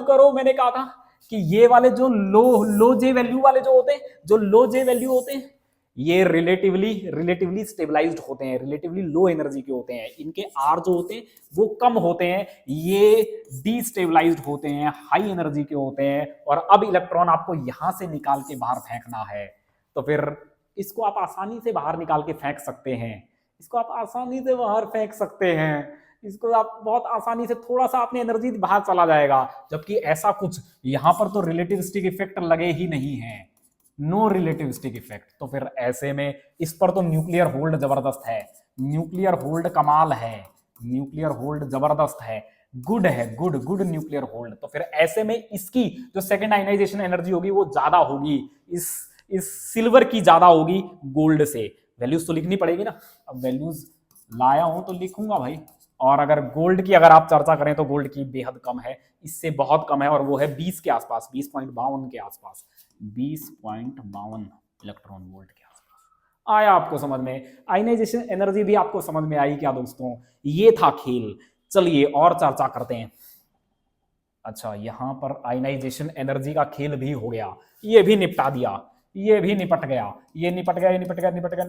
करो मैंने कहा था कि ये वाले जो लो जे वैल्यू वाले जो होते हैं, जो लो जे वैल्यू होते हैं, ये रिलेटिवली स्टेबलाइज्ड होते हैं, रिलेटिवली लो एनर्जी के होते हैं, इनके आर जो होते हैं वो कम होते हैं, ये डीस्टेबलाइज्ड होते हैं, हाई एनर्जी के होते हैं। और अब इलेक्ट्रॉन आपको यहां से निकाल के बाहर फेंकना है, तो फिर इसको आप आसानी से बाहर निकाल के फेंक सकते हैं, इसको आप आसानी से बाहर फेंक सकते हैं, इसको आप बहुत आसानी से, थोड़ा सा अपनी एनर्जी बाहर चला जाएगा। जबकि ऐसा कुछ यहां पर तो रिलेटिविस्टिक इफेक्ट लगे ही नहीं है, नो रिलेटिविस्टिक इफेक्ट। तो फिर ऐसे में इस पर तो न्यूक्लियर होल्ड जबरदस्त है, न्यूक्लियर होल्ड कमाल है, न्यूक्लियर होल्ड जबरदस्त है, गुड है, गुड न्यूक्लियर होल्ड। तो फिर ऐसे में इसकी जो सेकंड आयनाइजेशन एनर्जी होगी वो ज्यादा होगी, इस सिल्वर की ज्यादा होगी गोल्ड से। वैल्यूज तो लिखनी पड़ेगी ना, अब वैल्यूज लाया हूं तो लिखूंगा भाई। और अगर गोल्ड की अगर आप चर्चा करें तो गोल्ड की बेहद कम है, इससे बहुत कम है, और वो है 20 के आसपास, 20.52 के आसपास, 20.52 इलेक्ट्रॉन वोल्ट के आसपास। आया आपको समझ में, आयनाइजेशन एनर्जी भी आपको समझ में आई क्या दोस्तों, ये था खेल। चलिए और चर्चा करते हैं। अच्छा, यहां पर आयनाइजेशन एनर्जी का खेल भी हो गया, ये भी निपटा दिया, ये भी निपट गया, ये निपट गया, ये निपट गया, निपट गया।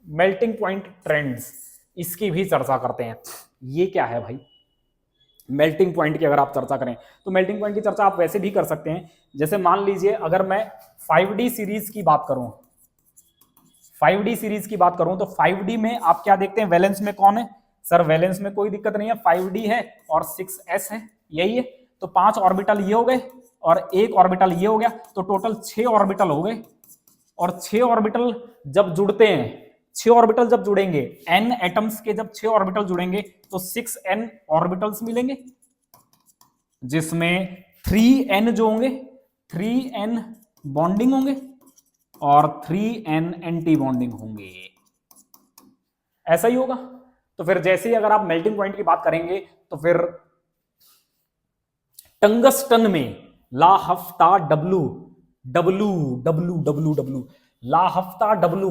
मेल्टिंग पॉइंट ट्रेंड्स, इसकी भी चर्चा करते हैं। ये क्या है भाई, मेल्टिंग पॉइंट की अगर आप चर्चा करें तो मेल्टिंग पॉइंट की चर्चा आप वैसे भी कर सकते हैं। जैसे मान लीजिए अगर मैं 5D सीरीज की बात करूं, 5D सीरीज की बात करूं तो 5D में आप क्या देखते हैं, वैलेंस में कौन है सर, वैलेंस में कोई दिक्कत नहीं है, 5D है और 6s है, यही है। तो 5 ऑर्बिटल ये हो गए और एक ऑर्बिटल ये हो गया, तो टोटल 6 ऑर्बिटल हो गए। और 6 ऑर्बिटल जब जुड़ते हैं, 6 ऑर्बिटल जब जुड़ेंगे, n एटम्स के जब 6 ऑर्बिटल जुड़ेंगे तो 6n ऑर्बिटल्स मिलेंगे, जिसमें 3n जो होंगे 3n बॉन्डिंग होंगे और 3n एंटी बॉन्डिंग होंगे, ऐसा ही होगा। तो फिर जैसे ही अगर आप मेल्टिंग पॉइंट की बात करेंगे तो फिर टंगस्टन में लाहफ्ता W लाहफ्ता W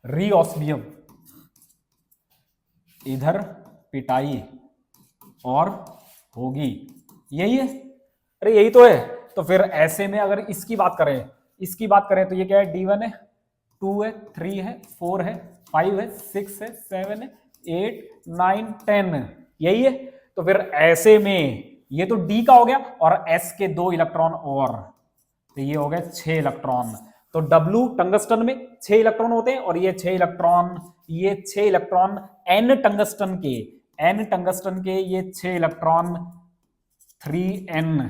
रीऑस्मियम, इधर पिटाई और होगी, यही है, अरे यही तो है। तो फिर ऐसे में अगर इसकी बात करें तो ये क्या है, D1 है, 2 है, 3 है, 4 है, 5 है, 6 है, 7 है, 8 9 10, यही है। तो फिर ऐसे में ये तो D का हो गया और S के 2 इलेक्ट्रॉन और, तो ये हो गए 6 इलेक्ट्रॉन। तो W टंगस्टन में 6 इलेक्ट्रॉन होते हैं और ये 6 इलेक्ट्रॉन N टंगस्टन के n टंगस्टन के ये 6 इलेक्ट्रॉन 3n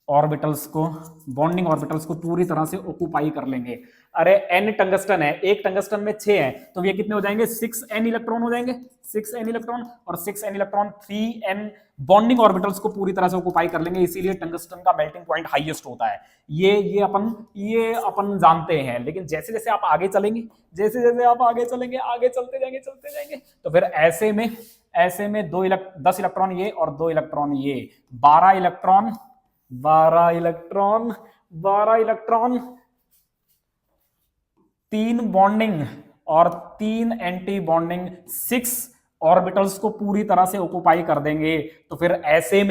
ऑर्बिटल्स को, बॉन्डिंग ऑर्बिटल्स को पूरी तरह से ऑक्यूपाई कर लेंगे। अरे n टंगस्टन है, एक टंगस्टन में 6 है, तो ये कितने हो जाएंगे? 6n इलेक्ट्रॉन हो जाएंगे, 6n इलेक्ट्रॉन, और 6n electron 3n bonding orbitals को पूरी तरह से ऑक्यूपाई कर लेंगे, इसीलिए टंगस्टन का मेल्टिंग पॉइंट हाईएस्ट होता है। ये अपन जानते हैं। लेकिन जैसे जैसे आप आगे चलेंगे, जैसे जैसे आप आगे चलेंगे, आगे चलते जाएंगे, तो फिर ऐसे में 10 इलेक्ट्रॉन ये और 2 इलेक्ट्रॉन ये, 12 इलेक्ट्रॉन 3 बॉन्डिंग और 3 एंटी बॉन्डिंग 6 ऑर्बिटल्स को पूरी तरह से ऑक्यूपाई कर देंगे। तो फिर ऐसे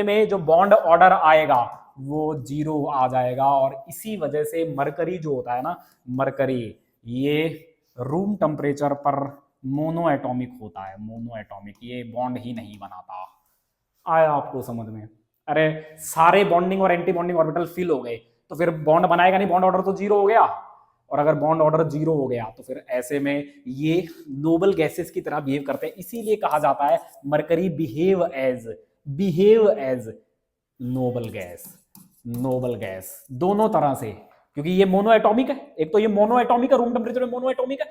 में जो बॉन्ड ऑर्डर आएगा वो 0 आ जाएगा। और इसी वजह से मरकरी जो होता है ना, मरकरी ये रूम टेम्परेचर पर मोनो एटॉमिक होता है, मोनो एटॉमिक, ये बॉन्ड ही नहीं बनाता। आया आपको समझ में? अरे सारे बॉन्डिंग और एंटी बॉन्डिंग ऑर्बिटल फिल हो गए तो फिर बॉन्ड बनाएगा नहीं, बॉन्ड ऑर्डर तो 0 हो गया। और अगर बॉन्ड ऑर्डर 0 हो गया तो फिर ऐसे में ये नोबल गैसेस की तरह बिहेव करते हैं। इसीलिए कहा जाता है mercury behave as noble gas, दोनों तरह से, क्योंकि ये मोनो एटॉमिक है। एक तो ये मोनो एटॉमिक है, रूम टेम्परेचर में मोनो एटॉमिक है,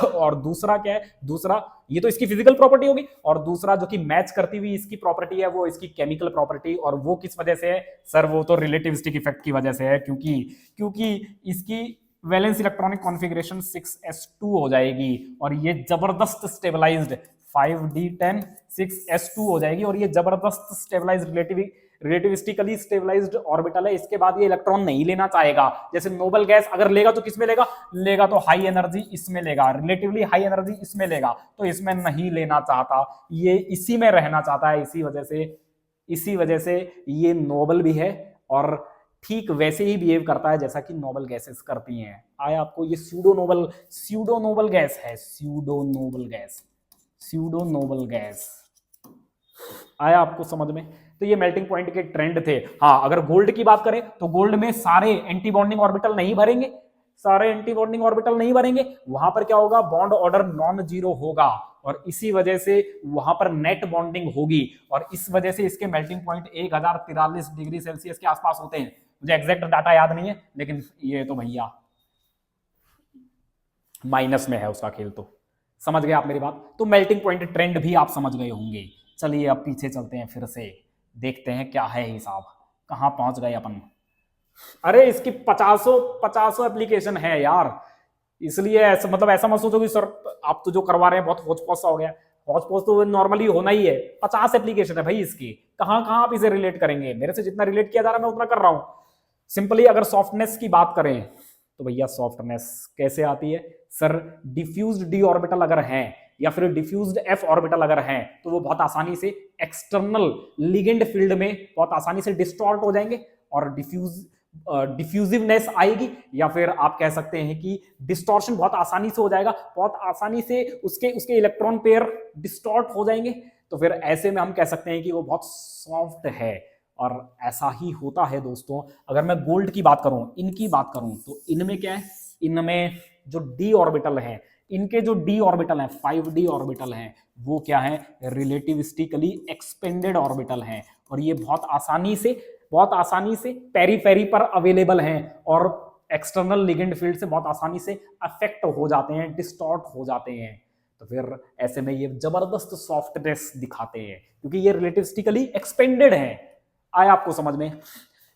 और दूसरा क्या है, दूसरा ये तो इसकी फिजिकल प्रॉपर्टी होगी, और दूसरा जो कि मैच करती हुई इसकी प्रॉपर्टी है वो इसकी केमिकल प्रॉपर्टी। और वो किस वजह से है सर? वो तो रिलेटिविस्टिक इफेक्ट की वजह से है, क्योंकि इसकी वैलेंस इलेक्ट्रॉनिक कॉन्फ़िगरेशन 6s2 हो जाएगी और ये जबरदस्त स्टेबलाइज्ड 5d10 6s2 हो जाएगी। और ये जबरदस्त स्टेबलाइज्ड रिलेटिविस्टिकली स्टेबलाइज्ड ऑर्बिटल है। इसके बाद ये इलेक्ट्रॉन नहीं लेना चाहेगा। जैसे नोबल गैस अगर लेगा तो किसमें लेगा तो हाई एनर्जी इसमें लेगा, रिलेटिवली हाई एनर्जी इसमें लेगा, तो इसमें नहीं लेना चाहता, ये इसी में रहना चाहता है। इसी वजह से ये नोबल भी है और ठीक वैसे ही बिहेव करता है जैसा कि नोबल गैसेस करती हैं। आया आपको? ये स्यूडो नोबल गैस है, स्यूडो नोबल गैस। आया आपको समझ में? तो ये मेल्टिंग पॉइंट के ट्रेंड थे। हाँ, अगर गोल्ड की बात करें तो गोल्ड में सारे एंटी बॉन्डिंग ऑर्बिटल नहीं भरेंगे, वहां पर क्या होगा? बॉन्ड ऑर्डर नॉन जीरो होगा और इसी वजह से वहां पर नेट बॉन्डिंग होगी। और इस वजह से इसके मेल्टिंग पॉइंट 1043 डिग्री सेल्सियस के आसपास होते हैं। मुझे एग्जैक्ट डाटा याद नहीं है, लेकिन ये तो भैया माइनस में है उसका खेल। तो समझ गए आप मेरी बात? तो मेल्टिंग पॉइंट ट्रेंड भी आप समझ गए होंगे। चलिए अब पीछे चलते हैं, फिर से देखते हैं क्या है हिसाब, कहां पहुंच गए अपन। अरे इसकी 50 एप्लीकेशन है यार, इसलिए ऐसा मतलब ऐसा मत सोचो कि सर आप तो जो करवा रहे हैं बहुत होच-पोच सा हो गया। होच-पोच तो नॉर्मली होना ही है। 50 एप्लीकेशन है भाई इसकी, कहां आप इसे रिलेट करेंगे? मेरे से जितना रिलेट किया जा रहा है मैं उतना कर रहा हूं। सिंपली अगर सॉफ्टनेस की बात करें तो भैया सॉफ्टनेस कैसे आती है सर? डिफ्यूज्ड डी ऑर्बिटल अगर हैं या फिर डिफ्यूज्ड एफ ऑर्बिटल अगर हैं तो वो बहुत आसानी से एक्सटर्नल लिगेंड फील्ड में बहुत आसानी से डिस्टॉर्ट हो जाएंगे और डिफ्यूजिवनेस आएगी, या फिर आप कह सकते हैं कि डिस्टॉर्शन बहुत आसानी से हो जाएगा, बहुत आसानी से उसके इलेक्ट्रॉन पेयर डिस्टॉर्ट हो जाएंगे। तो फिर ऐसे में हम कह सकते हैं कि वो बहुत सॉफ्ट है। और ऐसा ही होता है दोस्तों। अगर मैं गोल्ड की बात करूं, इनकी बात करूं, तो इनमें क्या है? इनमें जो डी ऑर्बिटल है, इनके जो डी ऑर्बिटल हैं 5d ऑर्बिटल हैं, वो क्या है? रिलेटिविस्टिकली एक्सपेंडेड ऑर्बिटल हैं और ये बहुत आसानी से पेरीफेरी पर अवेलेबल हैं और एक्सटर्नल लिगेंड फील्ड से बहुत आसानी से अफेक्ट हो जाते हैं, डिस्टॉर्ट हो जाते हैं। तो फिर ऐसे में ये जबरदस्त सॉफ्टनेस दिखाते हैं क्योंकि ये रिलेटिविस्टिकली एक्सपेंडेड हैं। आया आपको समझ में?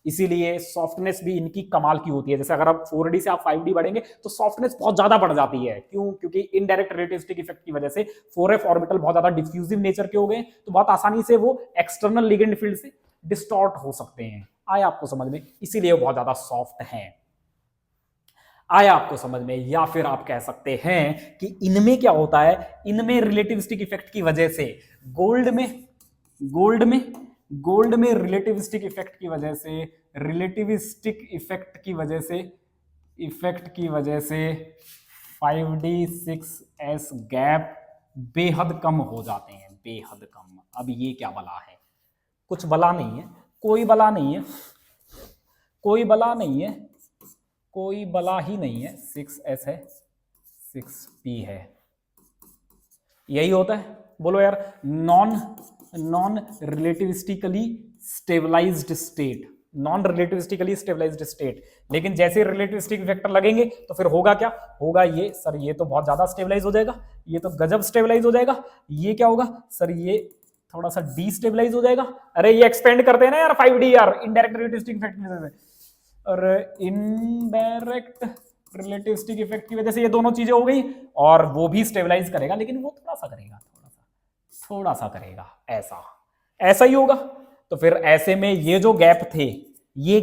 इसीलिए सॉफ्टनेस भी इनकी कमाल की होती है। जैसे अगर आप 4d से आप 5d बढ़ेंगे तो सॉफ्टनेस बहुत ज्यादा बढ़ जाती है। क्यों? क्योंकि इनडायरेक्ट रिलेटिविस्टिक इफेक्ट की वजह से 4f ऑर्बिटल बहुत ज्यादा डिफ्यूजिव नेचर के हो गए, तो बहुत आसानी से वो एक्सटर्नल लिगेंड फील्ड से डिस्टॉर्ट हो सकते हैं। आया आपको समझ में? इसीलिए वो बहुत ज्यादा सॉफ्ट हैं। आया आपको समझ में? या फिर आप कह सकते हैं कि इनमें क्या होता है? इनमें रिलेटिविस्टिक इफेक्ट की वजह से गोल्ड में रिलेटिविस्टिक इफेक्ट की वजह से 5d 6s गैप बेहद कम हो जाते हैं, बेहद कम। अब ये क्या बला है? कुछ बला नहीं है, कोई बला ही नहीं है। 6s है, 6p है, यही होता है। बोलो यार, non relativistically stabilized state, non relativistically stabilized state. लेकिन जैसे रिलेटिविस्टिक फैक्टर लगेंगे तो फिर होगा क्या, होगा ये सर, ये तो बहुत ज्यादा स्टेबलाइज हो जाएगा, ये तो गजब स्टेबलाइज हो जाएगा। ये क्या होगा सर, ये थोड़ा सा डीस्टेबलाइज हो जाएगा। अरे ये एक्सपेंड करते हैं ना यार 5D यार, इनडायरेक्ट रिलेटिविस्टिक इफेक्ट की वजह से, और इनडायरेक्ट रिलेटिविस्टिक इफेक्ट की वजह से ये दोनों चीजें हो गई, और वो भी स्टेबलाइज करेगा, लेकिन वो थोड़ा सा करेगा, थोड़ा सा करेगा, ऐसा ऐसा ही होगा। तो फिर ऐसे में ये जो गैप थे, ये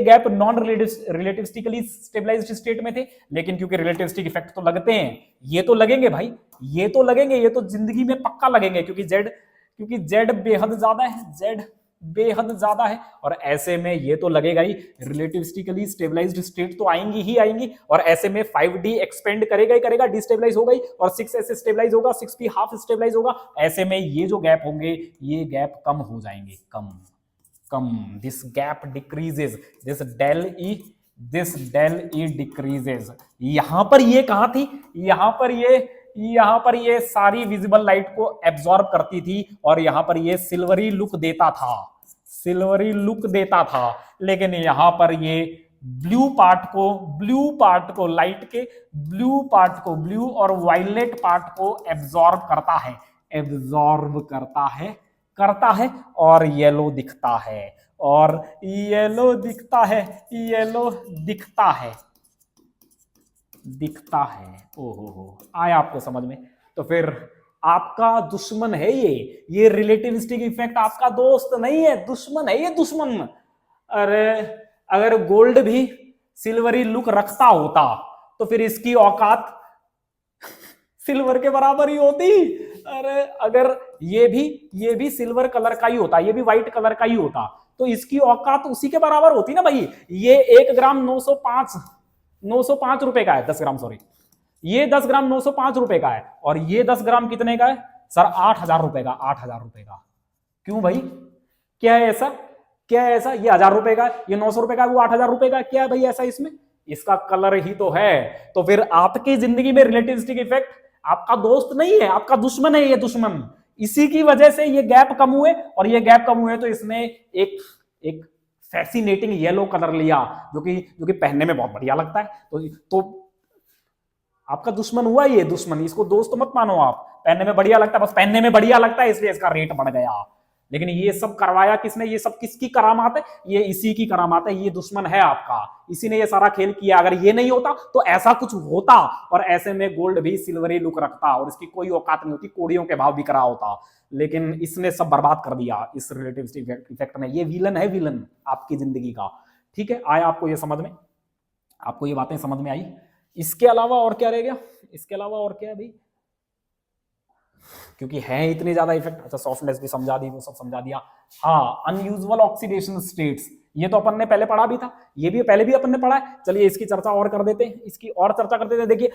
gap non relativistically stabilized state में थे, लेकिन क्योंकि रिलेटिविस्टिक इफेक्ट तो लगते हैं, ये तो लगेंगे भाई, ये तो लगेंगे, ये तो जिंदगी में पक्का लगेंगे, क्योंकि जेड बेहद ज्यादा है, जेड बेहद ज्यादा है, और ऐसे में ये तो लगेगा ही, रिलेटिविस्टिकली स्टेबलाइज्ड स्टेट तो आएंगी ही आएंगी, और ऐसे में 5D एक्सपेंड करेगा ही करेगा, डिस्टेबलाइज होगा ही, और 6S स्टेबलाइज होगा, 6P हाफ स्टेबलाइज होगा। ऐसे में ये जो गैप होंगे, ये गैप कम हो जाएंगे, कम, this gap decreases, this del E decreases. यहां पर ये कहां थी, यहां पर ये सारी विजिबल लाइट को एब्जॉर्ब करती थी, और यहां पर ये सिल्वरी लुक देता था, लेकिन यहां पर ये ब्लू पार्ट को लाइट के ब्लू और वायलेट पार्ट को एब्जॉर्ब करता है, और येलो दिखता है। ओहो, आया आपको समझ में? तो फिर आपका दुश्मन है ये रिलेटिविस्टिक इफेक्ट आपका दोस्त नहीं है, दुश्मन है ये, दुश्मन। अगर गोल्ड भी सिल्वरी लुक रखता होता तो फिर इसकी औकात सिल्वर के बराबर ही होती। अरे अगर ये भी सिल्वर कलर का ही होता, ये भी व्हाइट कलर का ही होता, तो इसकी औकात उसी के बराबर होती ना भाई। ये 1 ग्राम 905 रुपए का है, 10 ग्राम सॉरी, ये 10 ग्राम 905 रुपए का है, और ये 10 ग्राम कितने का है सर, 8,000 रुपए का, 8,000 रुपए का। क्यों भाई, क्या है ऐसा, ये 1,000 रुपए का, ये 900 रुपए का, वो 8,000 रुपए का, क्या है भाई ऐसा इसमें? इसका कलर ही तो है। तो फिर आपकी जिंदगी में रिलेटिविस्टिक इफेक्ट आपका दोस्त नहीं है, आपका दुश्मन है ये, दुश्मन। इसी की वजह से ये गैप कम हुए, और ये गैप कम हुए तो इसने एक फैसिनेटिंग येलो कलर लिया, जो कि पहनने में बहुत बढ़िया लगता है। तो आपका दुश्मन हुआ ये, दुश्मन, इसको दोस्त मत मानो आप। पहनने में बढ़िया लगता है, बस पहनने में बढ़िया लगता है इसलिए इसका रेट बढ़ गया। लेकिन ये सब करवाया किसने, ये सब किसकी करामात है? ये इसी की करामात है, ये दुश्मन है आपका, इसी ने ये सारा खेल किया। अगर ये नहीं होता तो ऐसा कुछ होता, और ऐसे में गोल्ड भी सिल्वरी लुक रखता, और इसकी कोई औकात नहीं होती, कोड़ियों के भाव बिक रहा होता। लेकिन इसने सब बर्बाद कर दिया इस रिलेटिविस्टिक इफेक्ट ने। ये विलन है, विलन आपकी जिंदगी का। ठीक है, आया आपको ये समझ में? आपको ये बातें समझ में आई? इसके अलावा और क्या रह गया? इसके अलावा और क्या है भाई? क्योंकि है इतने ज्यादा इफेक्ट। अच्छा, सॉफ्टनेस भी समझा दी, वो सब समझा दिया। हाँ, अनयूजुअल ऑक्सीडेशन स्टेट्स, ये तो अपन ने पहले पढ़ा भी था, ये भी पहले भी अपन ने पढ़ा है। चलिए इसकी चर्चा और कर देते हैं, इसकी और चर्चा करते थे। देखिए,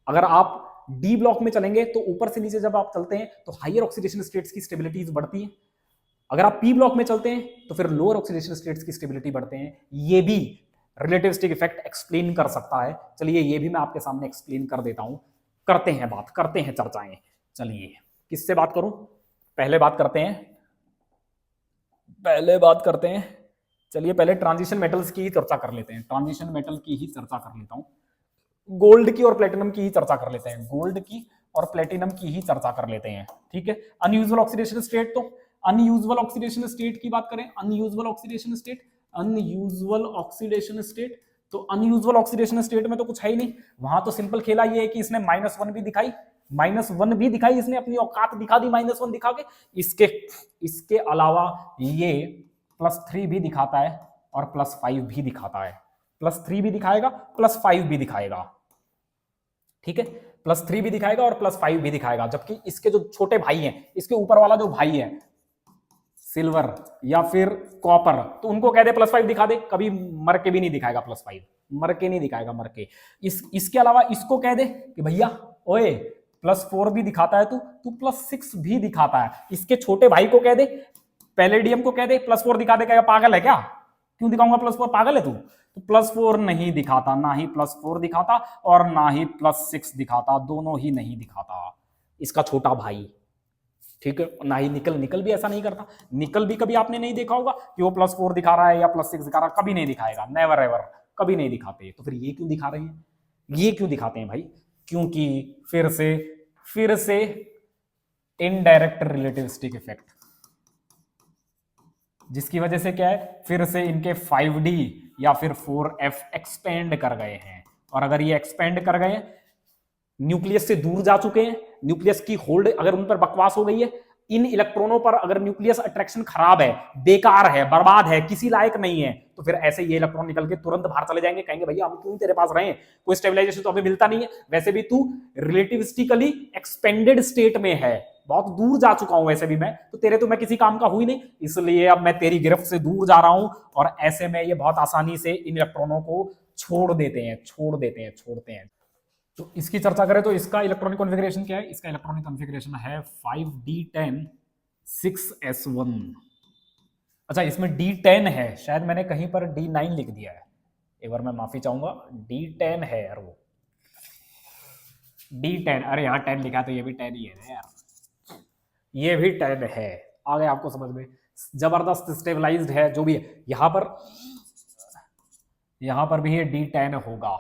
अगर आप डी ब्लॉक में चलेंगे तो ऊपर से नीचे जब आप चलते हैं तो हायर ऑक्सीडेशन स्टेट्स की स्टेबिलिटीज बढ़ती है। अगर आप पी ब्लॉक में चलते हैं तो फिर लोअर ऑक्सीडेशन स्टेट्स की स्टेबिलिटी बढ़ते हैं। ये भी रिलेटिविस्टिक इफेक्ट एक्सप्लेन कर सकता है। चलिए ये भी मैं आपके सामने एक्सप्लेन कर देता हूं, करते हैं बात, करते हैं चर्चाएं। चलिए किससे बात करूं? पहले बात करते हैं, चलिए पहले ट्रांजिशन मेटल्स की ही चर्चा कर लेते हैं, ट्रांजिशन मेटल की ही चर्चा कर लेता हूं। गोल्ड की और प्लेटिनम की ही चर्चा कर लेते हैं, गोल्ड की और प्लेटिनम की ही चर्चा कर लेते हैं। ठीक है, अनयूजुअल ऑक्सीडेशन स्टेट, तो अनयूजुअल ऑक्सीडेशन स्टेट की बात करें, अनयूजुअल ऑक्सीडेशन स्टेट, तो अनयूजुअल ऑक्सीडेशन स्टेट में तो कुछ है ही नहीं। वहां तो सिंपल खेला ये है कि इसने -1 भी दिखाई, इसने अपनी औकात दिखा दी -1 दिखा के। इसके अलावा ये +3 भी दिखाता है और +5 भी दिखाता है, +3 भी दिखाएगा, +5 भी दिखाएगा। ठीक है, +3 भी दिखाएगा और +5 भी दिखाएगा। जबकि इसके जो छोटे भाई हैं, इसके ऊपर वाला जो भाई है सिल्वर या फिर कॉपर, तो उनको कह दे +5 दिखा दे, कभी मर के भी नहीं दिखाएगा +5, मर के नहीं दिखाएगा, मर के। इसके अलावा इसको कह दे कि भैया ओए +4 भी दिखाता है तू +6 भी दिखाता है। इसके छोटे भाई को कह दे, पैलेडियम को कह दे +4 दिखा दे, क्या पागल है क्या? क्यों दिखाऊंगा +4? पागल है तू? तो +4 नहीं दिखाता, ना ही +4 दिखाता और ना ही +6 दिखाता, दोनों ही नहीं दिखाता इसका छोटा भाई। ठीक है, ना ही निकल, निकल भी ऐसा नहीं करता। निकल भी कभी आपने नहीं देखा होगा कि वो +4 दिखा रहा है या +6 दिखा रहा है, कभी नहीं दिखाएगा, नेवर एवर, कभी नहीं दिखाते। तो फिर ये क्यों दिखा रहे हैं? ये क्यों दिखाते हैं भाई? क्योंकि फिर से इनडायरेक्ट रिलेटिविस्टिक इफेक्ट, जिसकी वजह से क्या है, फिर से इनके 5D या फिर 4F एक्सपेंड कर गए हैं। और अगर ये एक्सपेंड कर गए, न्यूक्लियस से दूर जा चुके हैं, न्यूक्लियस की होल्ड अगर उन पर बकवास हो गई है, इन इलेक्ट्रॉनों पर अगर न्यूक्लियस अट्रैक्शन खराब है, बेकार है, बर्बाद है, किसी लायक नहीं है, तो फिर ऐसे ये इलेक्ट्रॉन निकल के तुरंत बाहर चले जाएंगे, कहेंगे भैया हम क्यों तेरे पास रहे, कोई स्टेबलाइजेशन तो हमें मिलता नहीं है, वैसे भी तू रिलेटिविस्टिकली एक्सपेंडेड स्टेट में है, बहुत दूर जा चुका हूं वैसे भी मैं, तो तेरे तो मैं किसी काम का हुई नहीं, इसलिए अब मैं तेरी गिरफ्त से दूर जा रहा हूं। और ऐसे में ये बहुत आसानी से इन इलेक्ट्रॉनों को छोड़ते हैं। तो इसकी चर्चा करें तो इसका इलेक्ट्रॉनिक कॉन्फ़िगरेशन क्या है? इसका इलेक्ट्रॉनिक कॉन्फ़िगरेशन है 5d10 6s1। अच्छा, इसमें d10 है, शायद मैंने कहीं पर d9 लिख दिया है, एक बार मैं माफी चाहूंगा। d10 है यार, वो d10, अरे यहाँ 10 लिखा तो ये भी 10 ही है यार, ये भी 10 है। आ गया आपको समझ में? जबरदस्त स्टेबलाइज्ड है जो भी है। यहाँ पर भी ये d10 होगा,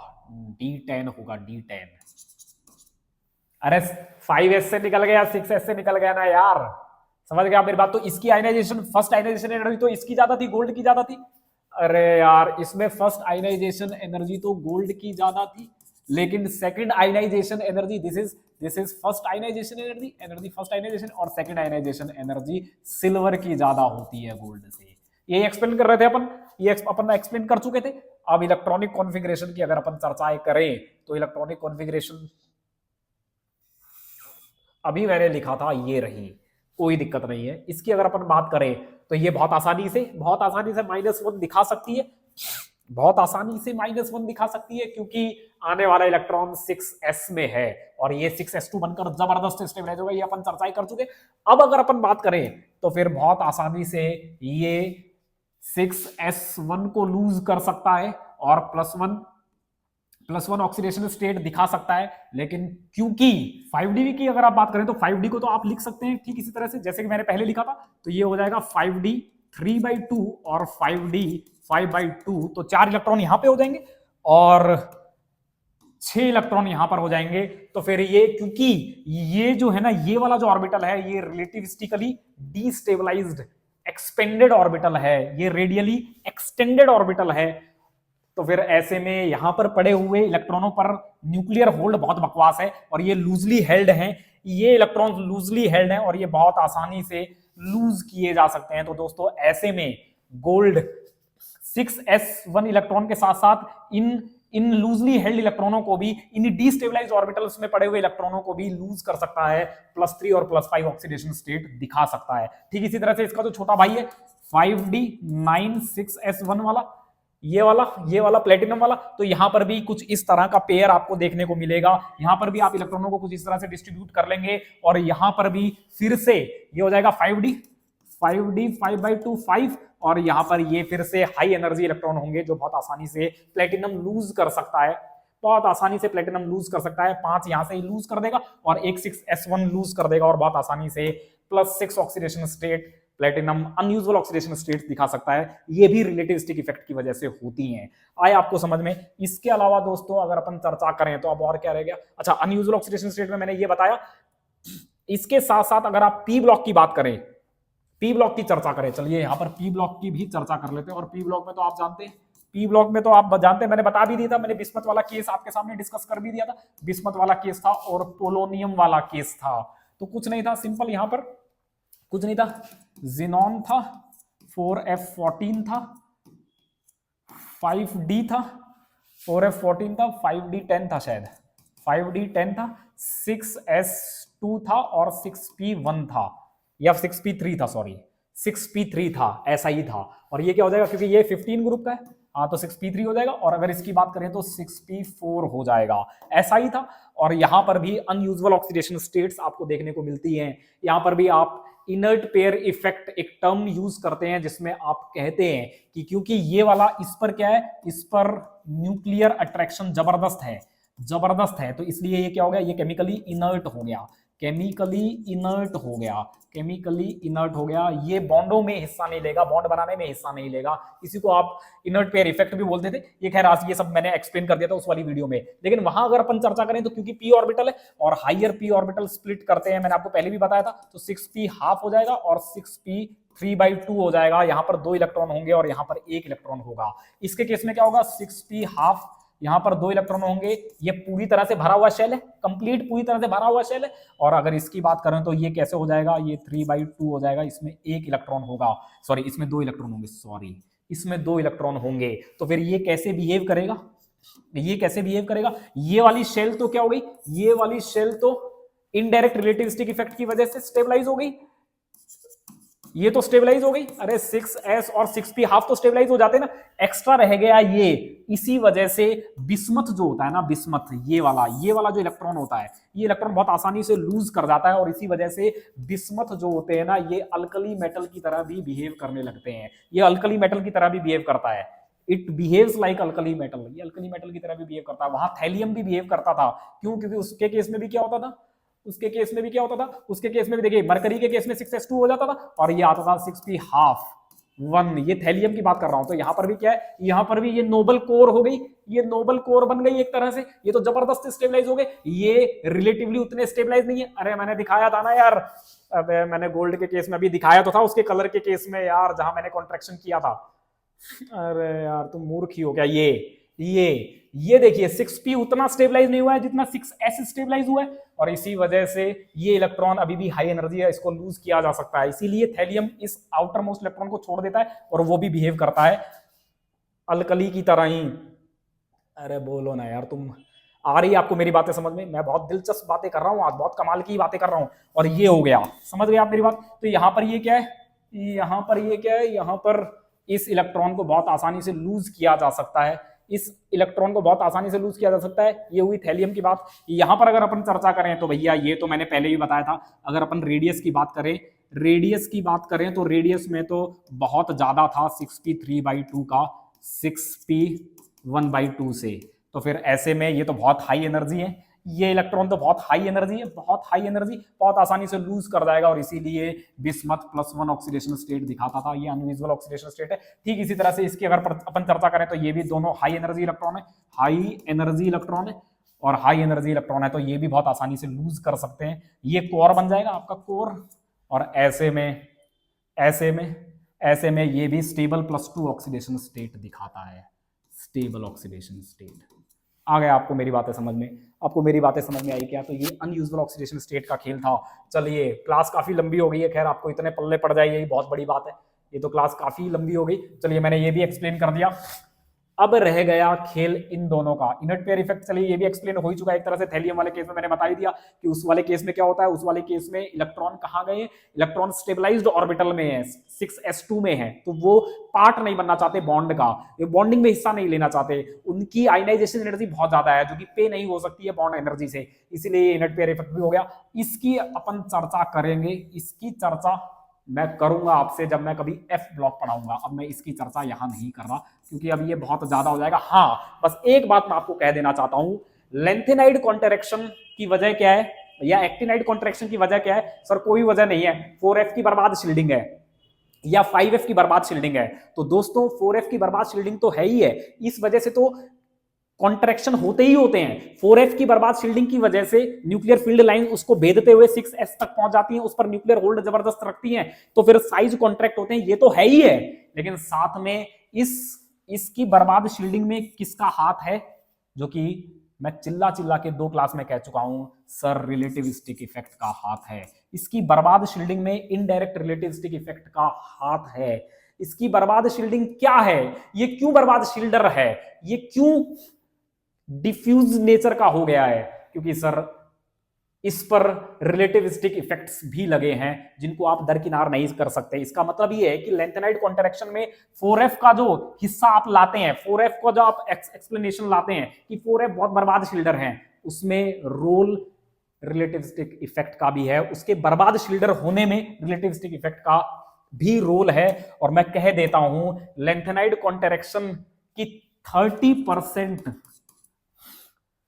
d10। अरे 5s से निकल गया, 6s से निकल गया ना यार, समझ गया मेरी बात? तो इसकी आयनाइजेशन, फर्स्ट आयनाइजेशन एनर्जी तो इसकी ज्यादा थी, गोल्ड की ज्यादा थी। अरे यार, इसमें फर्स्ट आयनाइजेशन एनर्जी तो गोल्ड की ज्यादा थी, लेकिन second ionization energy, this is first ionization energy first ionization, और सेकंड आयनाइजेशन एनर्जी सिल्वर की ज्यादा होती है गोल्ड से। ये एक्सप्लेन कर रहे थे अपन, ये अपन एक्सप्लेन कर चुके थे। अब इलेक्ट्रॉनिक कॉन्फ़िगरेशन की अगर अपन चर्चाएं करें तो इलेक्ट्रॉनिक कॉन्फ़िगरेशन अभी मैंने लिखा था, ये रही, कोई दिक्कत नहीं है। इसकी अगर अपन बात करें तो ये बहुत आसानी से -1 दिखा सकती है, बहुत आसानी से -1 दिखा सकती है, क्योंकि आने वाला इलेक्ट्रॉन 6s में है और ये 6s2 बनकर जबरदस्त स्टेबलाइज होगा, ये अपन चर्चाएं कर चुके। अब अगर अपन बात करें तो फिर बहुत आसानी से ये 6s1 को लूज कर सकता है और +1 ऑक्सीडेशन स्टेट दिखा सकता है। लेकिन क्योंकि 5d की अगर आप बात करें तो 5d को तो आप लिख सकते हैं ठीक इसी तरह से जैसे कि मैंने पहले लिखा था, तो ये हो जाएगा 5d 3/2 और 5d 5/2, तो 4 इलेक्ट्रॉन यहां पे हो जाएंगे और 6 इलेक्ट्रॉन यहां पर हो जाएंगे। तो फिर ये, क्योंकि ये जो है ना, ये वाला जो ऑर्बिटल है ये रिलेटिविस्टिकली डीस्टेबलाइज्ड एक्सपेंडेड ऑर्बिटल है, ये रेडियली एक्सटेंडेड ऑर्बिटल है। तो फिर ऐसे में यहां पर पड़े हुए इलेक्ट्रॉनों पर न्यूक्लियर होल्ड बहुत बकवास है और ये लूजली हेल्ड हैं, ये इलेक्ट्रॉन लूजली हेल्ड हैं और ये बहुत आसानी से लूज किए जा सकते हैं। तो दोस्तों ऐसे में गोल्ड 6s1 इलेक्ट्रॉन के साथ साथ इन लूजली हेल्ड इलेक्ट्रॉनों को भी, इन डीस्टेबलाइज्ड ऑर्बिटल्स में पड़े हुए इलेक्ट्रॉनों को भी लूज कर सकता है, +3 और +5 ऑक्सीडेशन स्टेट दिखा सकता है। ठीक इसी तरह से इसका जो छोटा भाई है 5d9 6s1 वाला, ये वाला प्लेटिनम वाला, तो यहां पर भी कुछ इस तरह का पेयर आपको देखने को मिलेगा। यहां पर भी आप इलेक्ट्रॉनों को कुछ इस तरह से डिस्ट्रीब्यूट कर लेंगे और यहां पर भी फिर से ये हो जाएगा 5d 5/2 5, और यहां पर ये फिर से हाई एनर्जी इलेक्ट्रॉन होंगे जो बहुत आसानी से प्लेटिनम लूज कर सकता है, बहुत आसानी से प्लेटिनम लूज कर सकता है। 5 यहां से ही लूज कर देगा और एक 6s1 लूज कर देगा और बहुत आसानी से +6 oxidation state platinum unusual oxidation states दिखा सकता है। ये भी रिलेटिविस्टिक इफेक्ट की वजह से होती हैं। आए आपको समझ में? इसके अलावा दोस्तों अगर अपन चर्चा करें तो अब और क्या रह गया? अच्छा, अनयूजुअल ऑक्सीडेशन स्टेट में मैंने ये बताया। इसके साथ साथ अगर आप पी ब्लॉक की बात करें, पी ब्लॉक की चर्चा करें, चलिए यहां पर पी ब्लॉक की भी चर्चा कर लेते हैं। और पी ब्लॉक में तो आप जानते हैं, मैंने बता भी दिया था, मैंने बिस्मथ वाला केस आपके सामने डिस्कस कर भी दिया था। बिस्मथ वाला केस था और पोलोनियम वाला केस था। तो कुछ नहीं था, सिंपल, यहां पर कुछ नहीं था, ज़ीनॉन था, 4f14 था, 5d था, 4f14 था, 5d10 था, शायद 5d10 था, 6s2 था और 6p1 था या 6p3 था, सॉरी 6p3 था, ऐसा ही था। और ये क्या हो जाएगा, क्योंकि ये 15 ग्रुप का है, हाँ, तो 6p3 हो जाएगा। और अगर इसकी बात करें तो 6p4 हो जाएगा, ऐसा ही था। और यहां पर भी अनयूजुअल ऑक्सीडेशन स्टेट्स आपको देखने को मिलती हैं। यहां पर भी आप इनर्ट पेयर इफेक्ट एक टर्म यूज करते हैं जिसमें आप कहते हैं कि क्योंकि ये वाला इस पर क्या है, इस पर न्यूक्लियर अट्रैक्शन जबरदस्त है, तो इसलिए ये क्या हो गया, ये केमिकली इनर्ट हो गया, केमिकली इनर्ट हो गया। ये बॉन्डों में हिस्सा नहीं लेगा, बॉन्ड बनाने में हिस्सा नहीं लेगा। इसी को आप इनर्ट पेयर इफेक्ट भी बोलते थे। ये खैर आज ये सब मैंने एक्सप्लेन कर दिया था उस वाली वीडियो में। लेकिन वहां अगर अपन चर्चा करें तो क्योंकि p ऑर्बिटल है और हाइयर p ऑर्बिटल स्प्लिट करते हैं, मैंने आपको पहले भी बताया था, तो 6p हाफ हो जाएगा और 6p 3/2 हो जाएगा। यहां पर 2 इलेक्ट्रॉन होंगे और यहां पर 1 इलेक्ट्रॉन होगा। इसके केस में क्या होगा, 6p हाफ, यहां पर 2 इलेक्ट्रॉन होंगे। ये पूरी तरह से भरा हुआ शेल है, कंप्लीट पूरी तरह से भरा हुआ शेल है। और अगर इसकी बात करें तो ये कैसे हो जाएगा, ये 3/2 हो जाएगा। इसमें 1 इलेक्ट्रॉन होगा, सॉरी इसमें 2 इलेक्ट्रॉन होंगे, इसमें 2 इलेक्ट्रॉन होंगे। तो फिर ये कैसे बिहेव करेगा, ये वाली शेल तो क्या हो गई, ये वाली शेल तो इनडायरेक्ट रिलेटिविस्टिक इफेक्ट की वजह से स्टेबलाइज हो गई, ये तो स्टेबलाइज हो गई। अरे 6s और 6p हाफ तो स्टेबलाइज हो जाते ना, एक्स्ट्रा रह गया ये। इसी वजह से बिस्मथ जो होता है ना, बिस्मथ ये वाला जो इलेक्ट्रॉन होता है, ये इलेक्ट्रॉन बहुत आसानी से लूज कर जाता है और इसी वजह से बिस्मथ जो होते हैं ना, ये अल्कली मेटल की तरह भी बिहेव करने लगते हैं। ये अल्कली मेटल की तरह भी बिहेव करता है, it behaves like alkali metal, ये अल्कली मेटल की तरह भी बिहेव करता है। वहां थैलियम भी बिहेव करता था, क्यों, क्योंकि उसके केस में भी क्या होता था, उसके केस में भी देखिए मरकरी के केस में 6s2 हो जाता था और ये आता था 6p हाफ 1, ये थैलियम की बात कर रहा हूं। तो यहां पर भी क्या है, यहां पर भी ये नोबल कोर हो गई, ये नोबल कोर बन गई एक तरह से, ये तो जबरदस्त स्टेबलाइज हो गए। ये रिलेटिवली उतने स्टेबलाइज नहीं है। अरे मैंने दिखाया था ना यार, अबे मैंने गोल्ड के केस में भी दिखाया तो था, उसके कलर के केस में यार, जहां मैंने कॉन्ट्रैक्शन किया था। अरे यार तुम मूर्ख ही हो क्या। ये देखिए 6p उतना स्टेबलाइज नहीं हुआ है जितना 6s स्टेबलाइज हुआ है और इसी वजह से ये इलेक्ट्रॉन अभी भी हाई एनर्जी है, इसको लूज किया जा सकता है। इसीलिए थैलियम इस आउटर मोस्ट इलेक्ट्रॉन को छोड़ देता है और वो भी बिहेव करता है अल्कली की तरह ही। अरे बोलो ना यार, तुम आ रही है आपको मेरी बातें समझ में? मैं बहुत दिलचस्प बातें कर रहा हूँ आज, बहुत कमाल की बातें कर रहा हूँ। और ये हो गया, समझ गए आप मेरी बात? तो यहाँ पर ये क्या है, यहाँ पर इस इलेक्ट्रॉन को बहुत आसानी से लूज किया जा सकता है, ये हुई थैलियम की बात। यहां पर अगर अपन चर्चा करें तो भैया ये तो मैंने पहले भी बताया था, अगर अपन रेडियस की बात करें तो रेडियस में तो बहुत ज्यादा था 6p 3/2 का 6p 1/2 से। तो फिर ऐसे में ये तो बहुत हाई एनर्जी है, ये इलेक्ट्रॉन तो बहुत हाई एनर्जी है, बहुत आसानी से लूज कर जाएगा और इसीलिए बिस्मथ +1 ऑक्सीडेशन स्टेट दिखाता था। ये अनयूजुअल ऑक्सीडेशन स्टेट है। ठीक इसी तरह से इसकी अगर अपन चर्चा करें तो ये भी दोनों हाई एनर्जी इलेक्ट्रॉन है, और हाई एनर्जी इलेक्ट्रॉन है तो ये भी बहुत आसानी से लूज कर सकते हैं। ये कोर बन जाएगा आपका कोर, और ऐसे में ये भी स्टेबल +2 ऑक्सीडेशन स्टेट दिखाता है, स्टेबल ऑक्सीडेशन स्टेट। आ गया आपको मेरी बातें समझ में आई क्या? तो ये अनयूजुअल ऑक्सीडेशन स्टेट का खेल था। चलिए क्लास काफी लंबी हो गई है, खैर आपको इतने पल्ले पड़ जाए यही बहुत बड़ी बात है। ये तो क्लास काफी लंबी हो गई, चलिए मैंने ये भी एक्सप्लेन कर दिया। अब रह गया खेल इन दोनों का, इनर्ट पेयर इफेक्ट। चलिए ये भी एक्सप्लेन हो ही चुका है एक तरह से। थैलियम वाले केस में मैंने बता ही दिया कि उस वाले केस में क्या होता है, उस वाले केस में इलेक्ट्रॉन कहाँ गए, इलेक्ट्रॉन स्टेबलाइज्ड ऑर्बिटल में है, 6s2 में है, तो वो पार्ट नहीं बनना चाहते बॉन्ड का, ये बॉन्डिंग में हिस्सा नहीं लेना चाहते, उनकी आयनाइजेशन एनर्जी बहुत ज्यादा है जो कि पे नहीं हो सकती है बॉन्ड एनर्जी से, इसीलिए इनर्ट पेयर इफेक्ट भी हो गया। इसकी अपन चर्चा करेंगे, इसकी चर्चा मैं करूंगा आपसे जब मैं कभी F ब्लॉक पढ़ाऊंगा। अब मैं इसकी चर्चा यहां नहीं कर रहा क्योंकि अब ये बहुत ज्यादा हो जाएगा। हाँ बस एक बात मैं आपको कह देना चाहता हूं, लेंथेनाइड कॉन्ट्रैक्शन की वजह क्या है या एक्टिनाइड कॉन्ट्रैक्शन की वजह क्या है? सर कोई वजह नहीं है, 4f की बर्बाद शील्डिंग है या 5f की बर्बाद शील्डिंग है। तो दोस्तों 4f की बर्बाद शील्डिंग तो है ही है, इस वजह से तो कॉन्ट्रैक्शन होते ही होते हैं। 4f की बर्बाद शील्डिंग की वजह से न्यूक्लियर फील्ड लाइन उसको भेदते हुए 6s तक पहुंच जाती हैं, उस पर न्यूक्लियर होल्ड जबरदस्त रखती हैं, तो फिर साइज कॉन्ट्रैक्ट होते हैं, ये तो है ही है। लेकिन साथ में इसकी बर्बाद शील्डिंग में किसका हाथ है, जो कि मैं चिल्ला के 2 क्लास में कह चुका हूं, सर रिलेटिविस्टिक इफेक्ट का हाथ है। इसकी बर्बाद शील्डिंग में इनडायरेक्ट रिलेटिविस्टिक इफेक्ट का हाथ है। इसकी बर्बाद शील्डिंग क्या है, ये क्यों बर्बाद शील्डर है, ये क्यों डिफ्यूज नेचर का हो गया है? क्योंकि सर इस पर रिलेटिविस्टिक इफेक्ट्स भी लगे हैं जिनको आप दरकिनार नहीं कर सकते। इसका मतलब ये है कि लेंथेनाइड कॉन्ट्रैक्शन में 4f का जो हिस्सा आप लाते हैं, 4f का जो आप एक्सप्लेनेशन लाते हैं कि 4f बहुत बर्बाद शील्डर है, उसमें रोल रिलेटिविस्टिक इफेक्ट का भी है, उसके बर्बाद शील्डर होने में रिलेटिविस्टिक इफेक्ट का भी रोल है। और मैं कह देता हूं लेंथेनाइड कॉन्ट्रैक्शन की 30%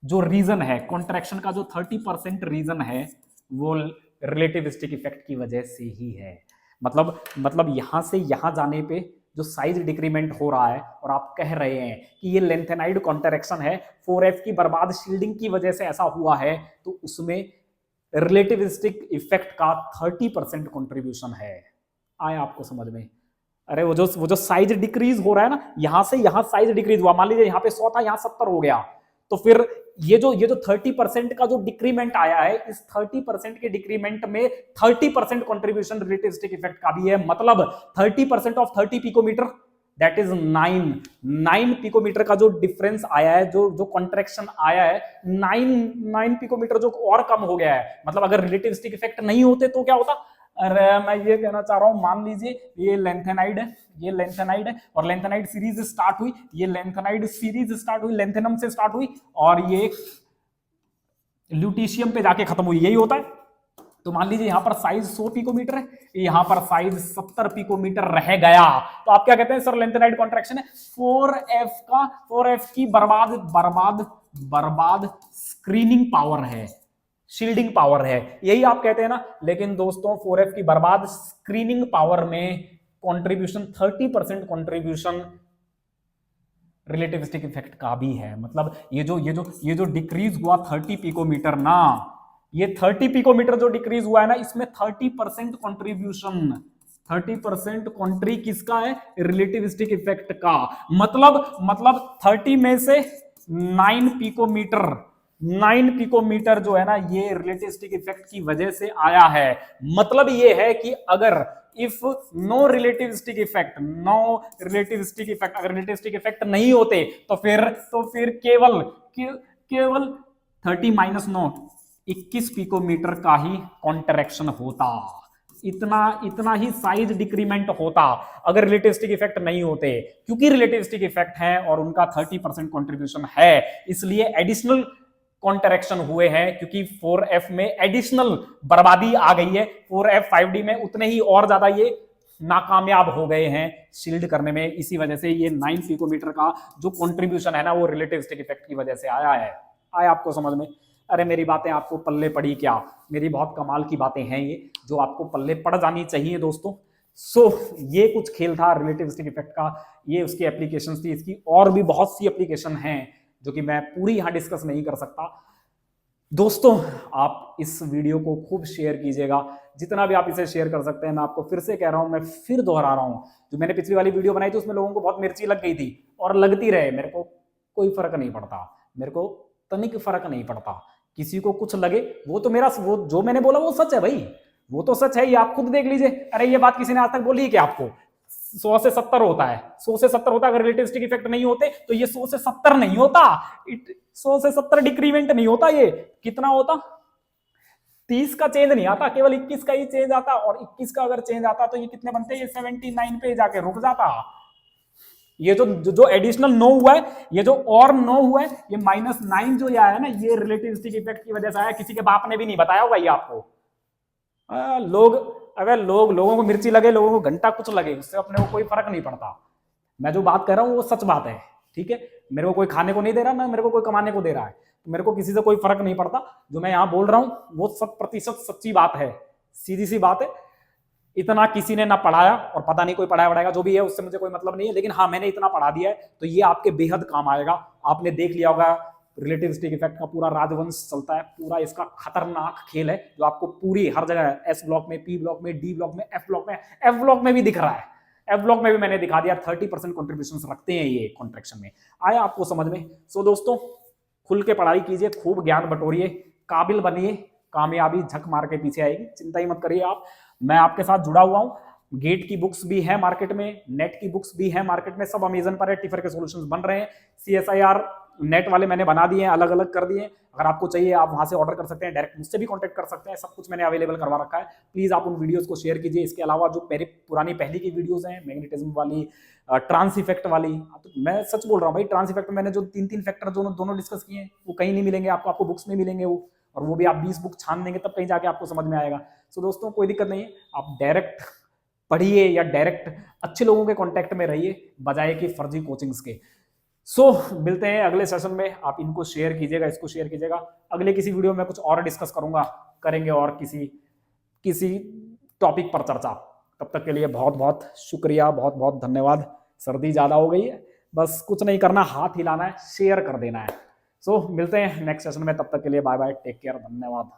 जो रीजन है, कॉन्ट्रैक्शन का जो 30% रीजन है वो रिलेटिविस्टिक इफेक्ट की वजह से ही है। मतलब यहां से यहां जाने पे जो साइज डिक्रीमेंट हो रहा है और आप कह रहे हैं कि ये लेंथेनाइड कॉन्ट्रैक्शन है, 4F की बर्बाद शील्डिंग की वजह से ऐसा हुआ है, तो उसमें रिलेटिविस्टिक इफेक्ट का 30% कंट्रीब्यूशन है। आए आपको समझ में? अरे वो जो साइज डिक्रीज हो रहा है ना, यहां से यहां साइज डिक्रीज हुआ, मान लीजिए यहां पे 100 था, यहां 70 हो गया, तो फिर ये जो 30% का जो डिक्रीमेंट आया है, इस 30% के डिक्रीमेंट में 30% कंट्रीब्यूशन रिलेटिविस्टिक इफेक्ट का भी है। मतलब 30% of 30 picometer, that is 9 picometer का जो डिफरेंस आया है, जो कॉन्ट्रैक्शन आया है, 9 पिकोमीटर जो और कम हो गया है। मतलब अगर रिलेटिविस्टिक इफेक्ट नहीं होते तो क्या होता? अरे मैं ये कहना चाह रहा हूं, मान लीजिए ये लेंथेनाइड है, ये लेंथेनाइड है, और लेंथेनाइड सीरीज स्टार्ट हुई, ये लेंथेनाइड सीरीज स्टार्ट हुई, लेंथेनम से स्टार्ट हुई और ये ल्यूटीशियम पे जाके खत्म हुई, यही होता है। तो मान लीजिए यहां पर साइज 100 पिकोमीटर है, यहां पर साइज 70 पिकोमीटर रह गया, तो आप क्या कहते हैं? सर लेंथेनाइड कॉन्ट्रैक्शन है। 4F की बर्बाद स्क्रीनिंग पावर है, शील्डिंग पावर है, यही आप कहते हैं ना। लेकिन दोस्तों 4F की बर्बाद स्क्रीनिंग पावर में कंट्रीब्यूशन 30% कंट्रीब्यूशन रिलेटिविस्टिक इफेक्ट का भी है। मतलब ये जो डिक्रीज हुआ 30 पिकोमीटर ना, ये 30 पिकोमीटर जो डिक्रीज हुआ है ना, इसमें 30% कंट्रीब्यूशन, 30% कंट्री किसका है? रिलेटिविस्टिक इफेक्ट का। मतलब 30 में से 9 पिकोमीटर जो है ना, ये रिलेटिविस्टिक इफेक्ट की वजह से आया है। मतलब ये है कि अगर इफ नो रिलेटिविस्टिक इफेक्ट, अगर रिलेटिविस्टिक इफेक्ट नहीं होते तो फिर केवल 30 माइनस नोट 21 पिकोमीटर का ही कॉन्ट्रैक्शन होता, इतना ही साइज डिक्रीमेंट होता अगर रिलेटिविस्टिक इफेक्ट नहीं होते। क्योंकि रिलेटिविस्टिक इफेक्ट है और उनका 30% कंट्रीब्यूशन है, इसलिए एडिशनल कॉन्ट्रैक्शन हुए हैं, क्योंकि 4F में एडिशनल बर्बादी आ गई है। 4F 5D में उतने ही और ज्यादा ये नाकामयाब हो गए हैं शील्ड करने में। इसी वजह से ये 9 पिकोमीटर का जो कंट्रीब्यूशन है ना, वो रिलेटिविस्टिक इफेक्ट की वजह से आया है। आया आपको समझ में? अरे मेरी बातें आपको पल्ले पड़ी क्या? मेरी बहुत कमाल की बातें हैं ये, जो आपको पल्ले पड़ जानी चाहिए दोस्तों। ये कुछ खेल था रिलेटिविस्टिक इफेक्ट का, ये उसकी एप्लीकेशंस थी। इसकी और भी बहुत सी एप्लीकेशन हैं जो कि मैं पूरी यहां डिस्कस नहीं कर सकता। दोस्तों आप इस वीडियो को खूब शेयर कीजिएगा, जितना भी आप इसे शेयर कर सकते हैं। मैं आपको फिर से कह रहा हूं, मैं फिर दोहरा रहा हूं, जो मैंने पिछली वाली वीडियो बनाई थी उसमें लोगों को बहुत मिर्ची लग गई थी, और लगती रहे, मेरे को कोई फर्क नहीं पड़ता, मेरे को तनिक फर्क नहीं पड़ता। किसी को कुछ लगे, वो तो वो जो मैंने बोला वो सच है भाई, वो तो सच है, ये आप खुद देख लीजिए। अरे ये बात किसी ने आज तक बोली है कि आपको 100 से 70 होता है, 100 से 70 होता है, अगर रिलेटिविस्टिक इफेक्ट नहीं होते तो ये 100 से 70 नहीं होता, 100 से 70 डिक्रीमेंट नहीं होता, ये कितना होता? 30 का चेंज नहीं आता, केवल 21 का ही चेंज आता, और 21 का अगर चेंज आता तो ये कितने बनते? ये 79 पे जाके रुक जाता। ये जो एडिशनल 9 हुआ है, ये जो और 9 हुआ है, ये -9 जो आया है ना, ये रिलेटिविस्टिक इफेक्ट की वजह से आया। किसी के बाप ने भी नहीं बताया होगा ये आपको। लोगों को मिर्ची लगे, लोगों को घंटा कुछ लगे, उससे अपने को कोई फर्क नहीं पड़ता। मैं जो बात कर रहा हूँ वो सच बात है, ठीक है? मेरे को कोई खाने को नहीं दे रहा, ना मेरे को कोई कमाने को दे रहा है, तो मेरे को किसी से कोई फर्क नहीं पड़ता। जो मैं यहाँ बोल रहा हूँ वो 100% सच्ची बात है, सीधी सी बात है। इतना किसी ने ना पढ़ाया, और पता नहीं कोई पढ़ाएगा, जो भी है उससे मुझे कोई मतलब नहीं है, लेकिन हाँ मैंने इतना पढ़ा दिया है तो ये आपके बेहद काम आएगा। आपने देख लिया होगा रिलेटिविस्टिक इफेक्ट का पूरा राजवंश चलता है, पूरा इसका खतरनाक खेल है, जो आपको पूरी हर जगह एस ब्लॉक में, पी ब्लॉक में, डी ब्लॉक में, एफ ब्लॉक में भी दिख रहा है। एफ ब्लॉक में भी मैंने दिखा दिया, 30% कॉन्ट्रीब्यूशन रखते हैं ये कॉन्ट्रैक्शन में। आया आपको समझ में? सो दोस्तों खुल के पढ़ाई कीजिए, खूब ज्ञान बटोरिए, काबिल बनिए, कामयाबी झक मार के पीछे आएगी, चिंता ही मत करिए आप। मैं आपके साथ जुड़ा हुआ हूं। गेट की बुक्स भी है मार्केट में, नेट की बुक्स भी है मार्केट में, सब अमेजन पर है। टिफर के सॉल्यूशंस बन रहे हैं, CSIR नेट वाले मैंने बना दिए हैं, अलग अलग कर दिए हैं। अगर आपको चाहिए आप वहां से ऑर्डर कर सकते हैं, डायरेक्ट मुझसे भी कांटेक्ट कर सकते हैं, सब कुछ मैंने अवेलेबल करवा रखा है। प्लीज आप उन वीडियोस को शेयर कीजिए। इसके अलावा जो मेरी पुरानी पहले की वीडियोस हैं, मैग्नेटिज्म वाली, ट्रांस इफेक्ट वाली, तो मैं सच बोल रहा हूँ भाई, ट्रांस इफेक्ट मैंने जो 3 फैक्टर दोनों डिस्कस किए हैं वो कहीं नहीं मिलेंगे आपको बुक्स में मिलेंगे वो। और वो भी आप 20 बुक छान देंगे तब कहीं जाके आपको समझ में आएगा। सो दोस्तों कोई दिक्कत नहीं है, आप डायरेक्ट पढ़िए या डायरेक्ट अच्छे लोगों के कांटेक्ट में रहिए बजाय कि फर्जी कोचिंग्स के। सो मिलते हैं अगले सेशन में, आप इनको शेयर कीजिएगा, इसको शेयर कीजिएगा। अगले किसी वीडियो में कुछ और डिस्कस करेंगे और किसी टॉपिक पर चर्चा। तब तक के लिए बहुत बहुत शुक्रिया, बहुत बहुत धन्यवाद। सर्दी ज्यादा हो गई है, बस कुछ नहीं करना, हाथ हिलाना है, शेयर कर देना है। सो मिलते हैं नेक्स्ट सेशन में, तब तक के लिए बाय बाय, टेक केयर, धन्यवाद।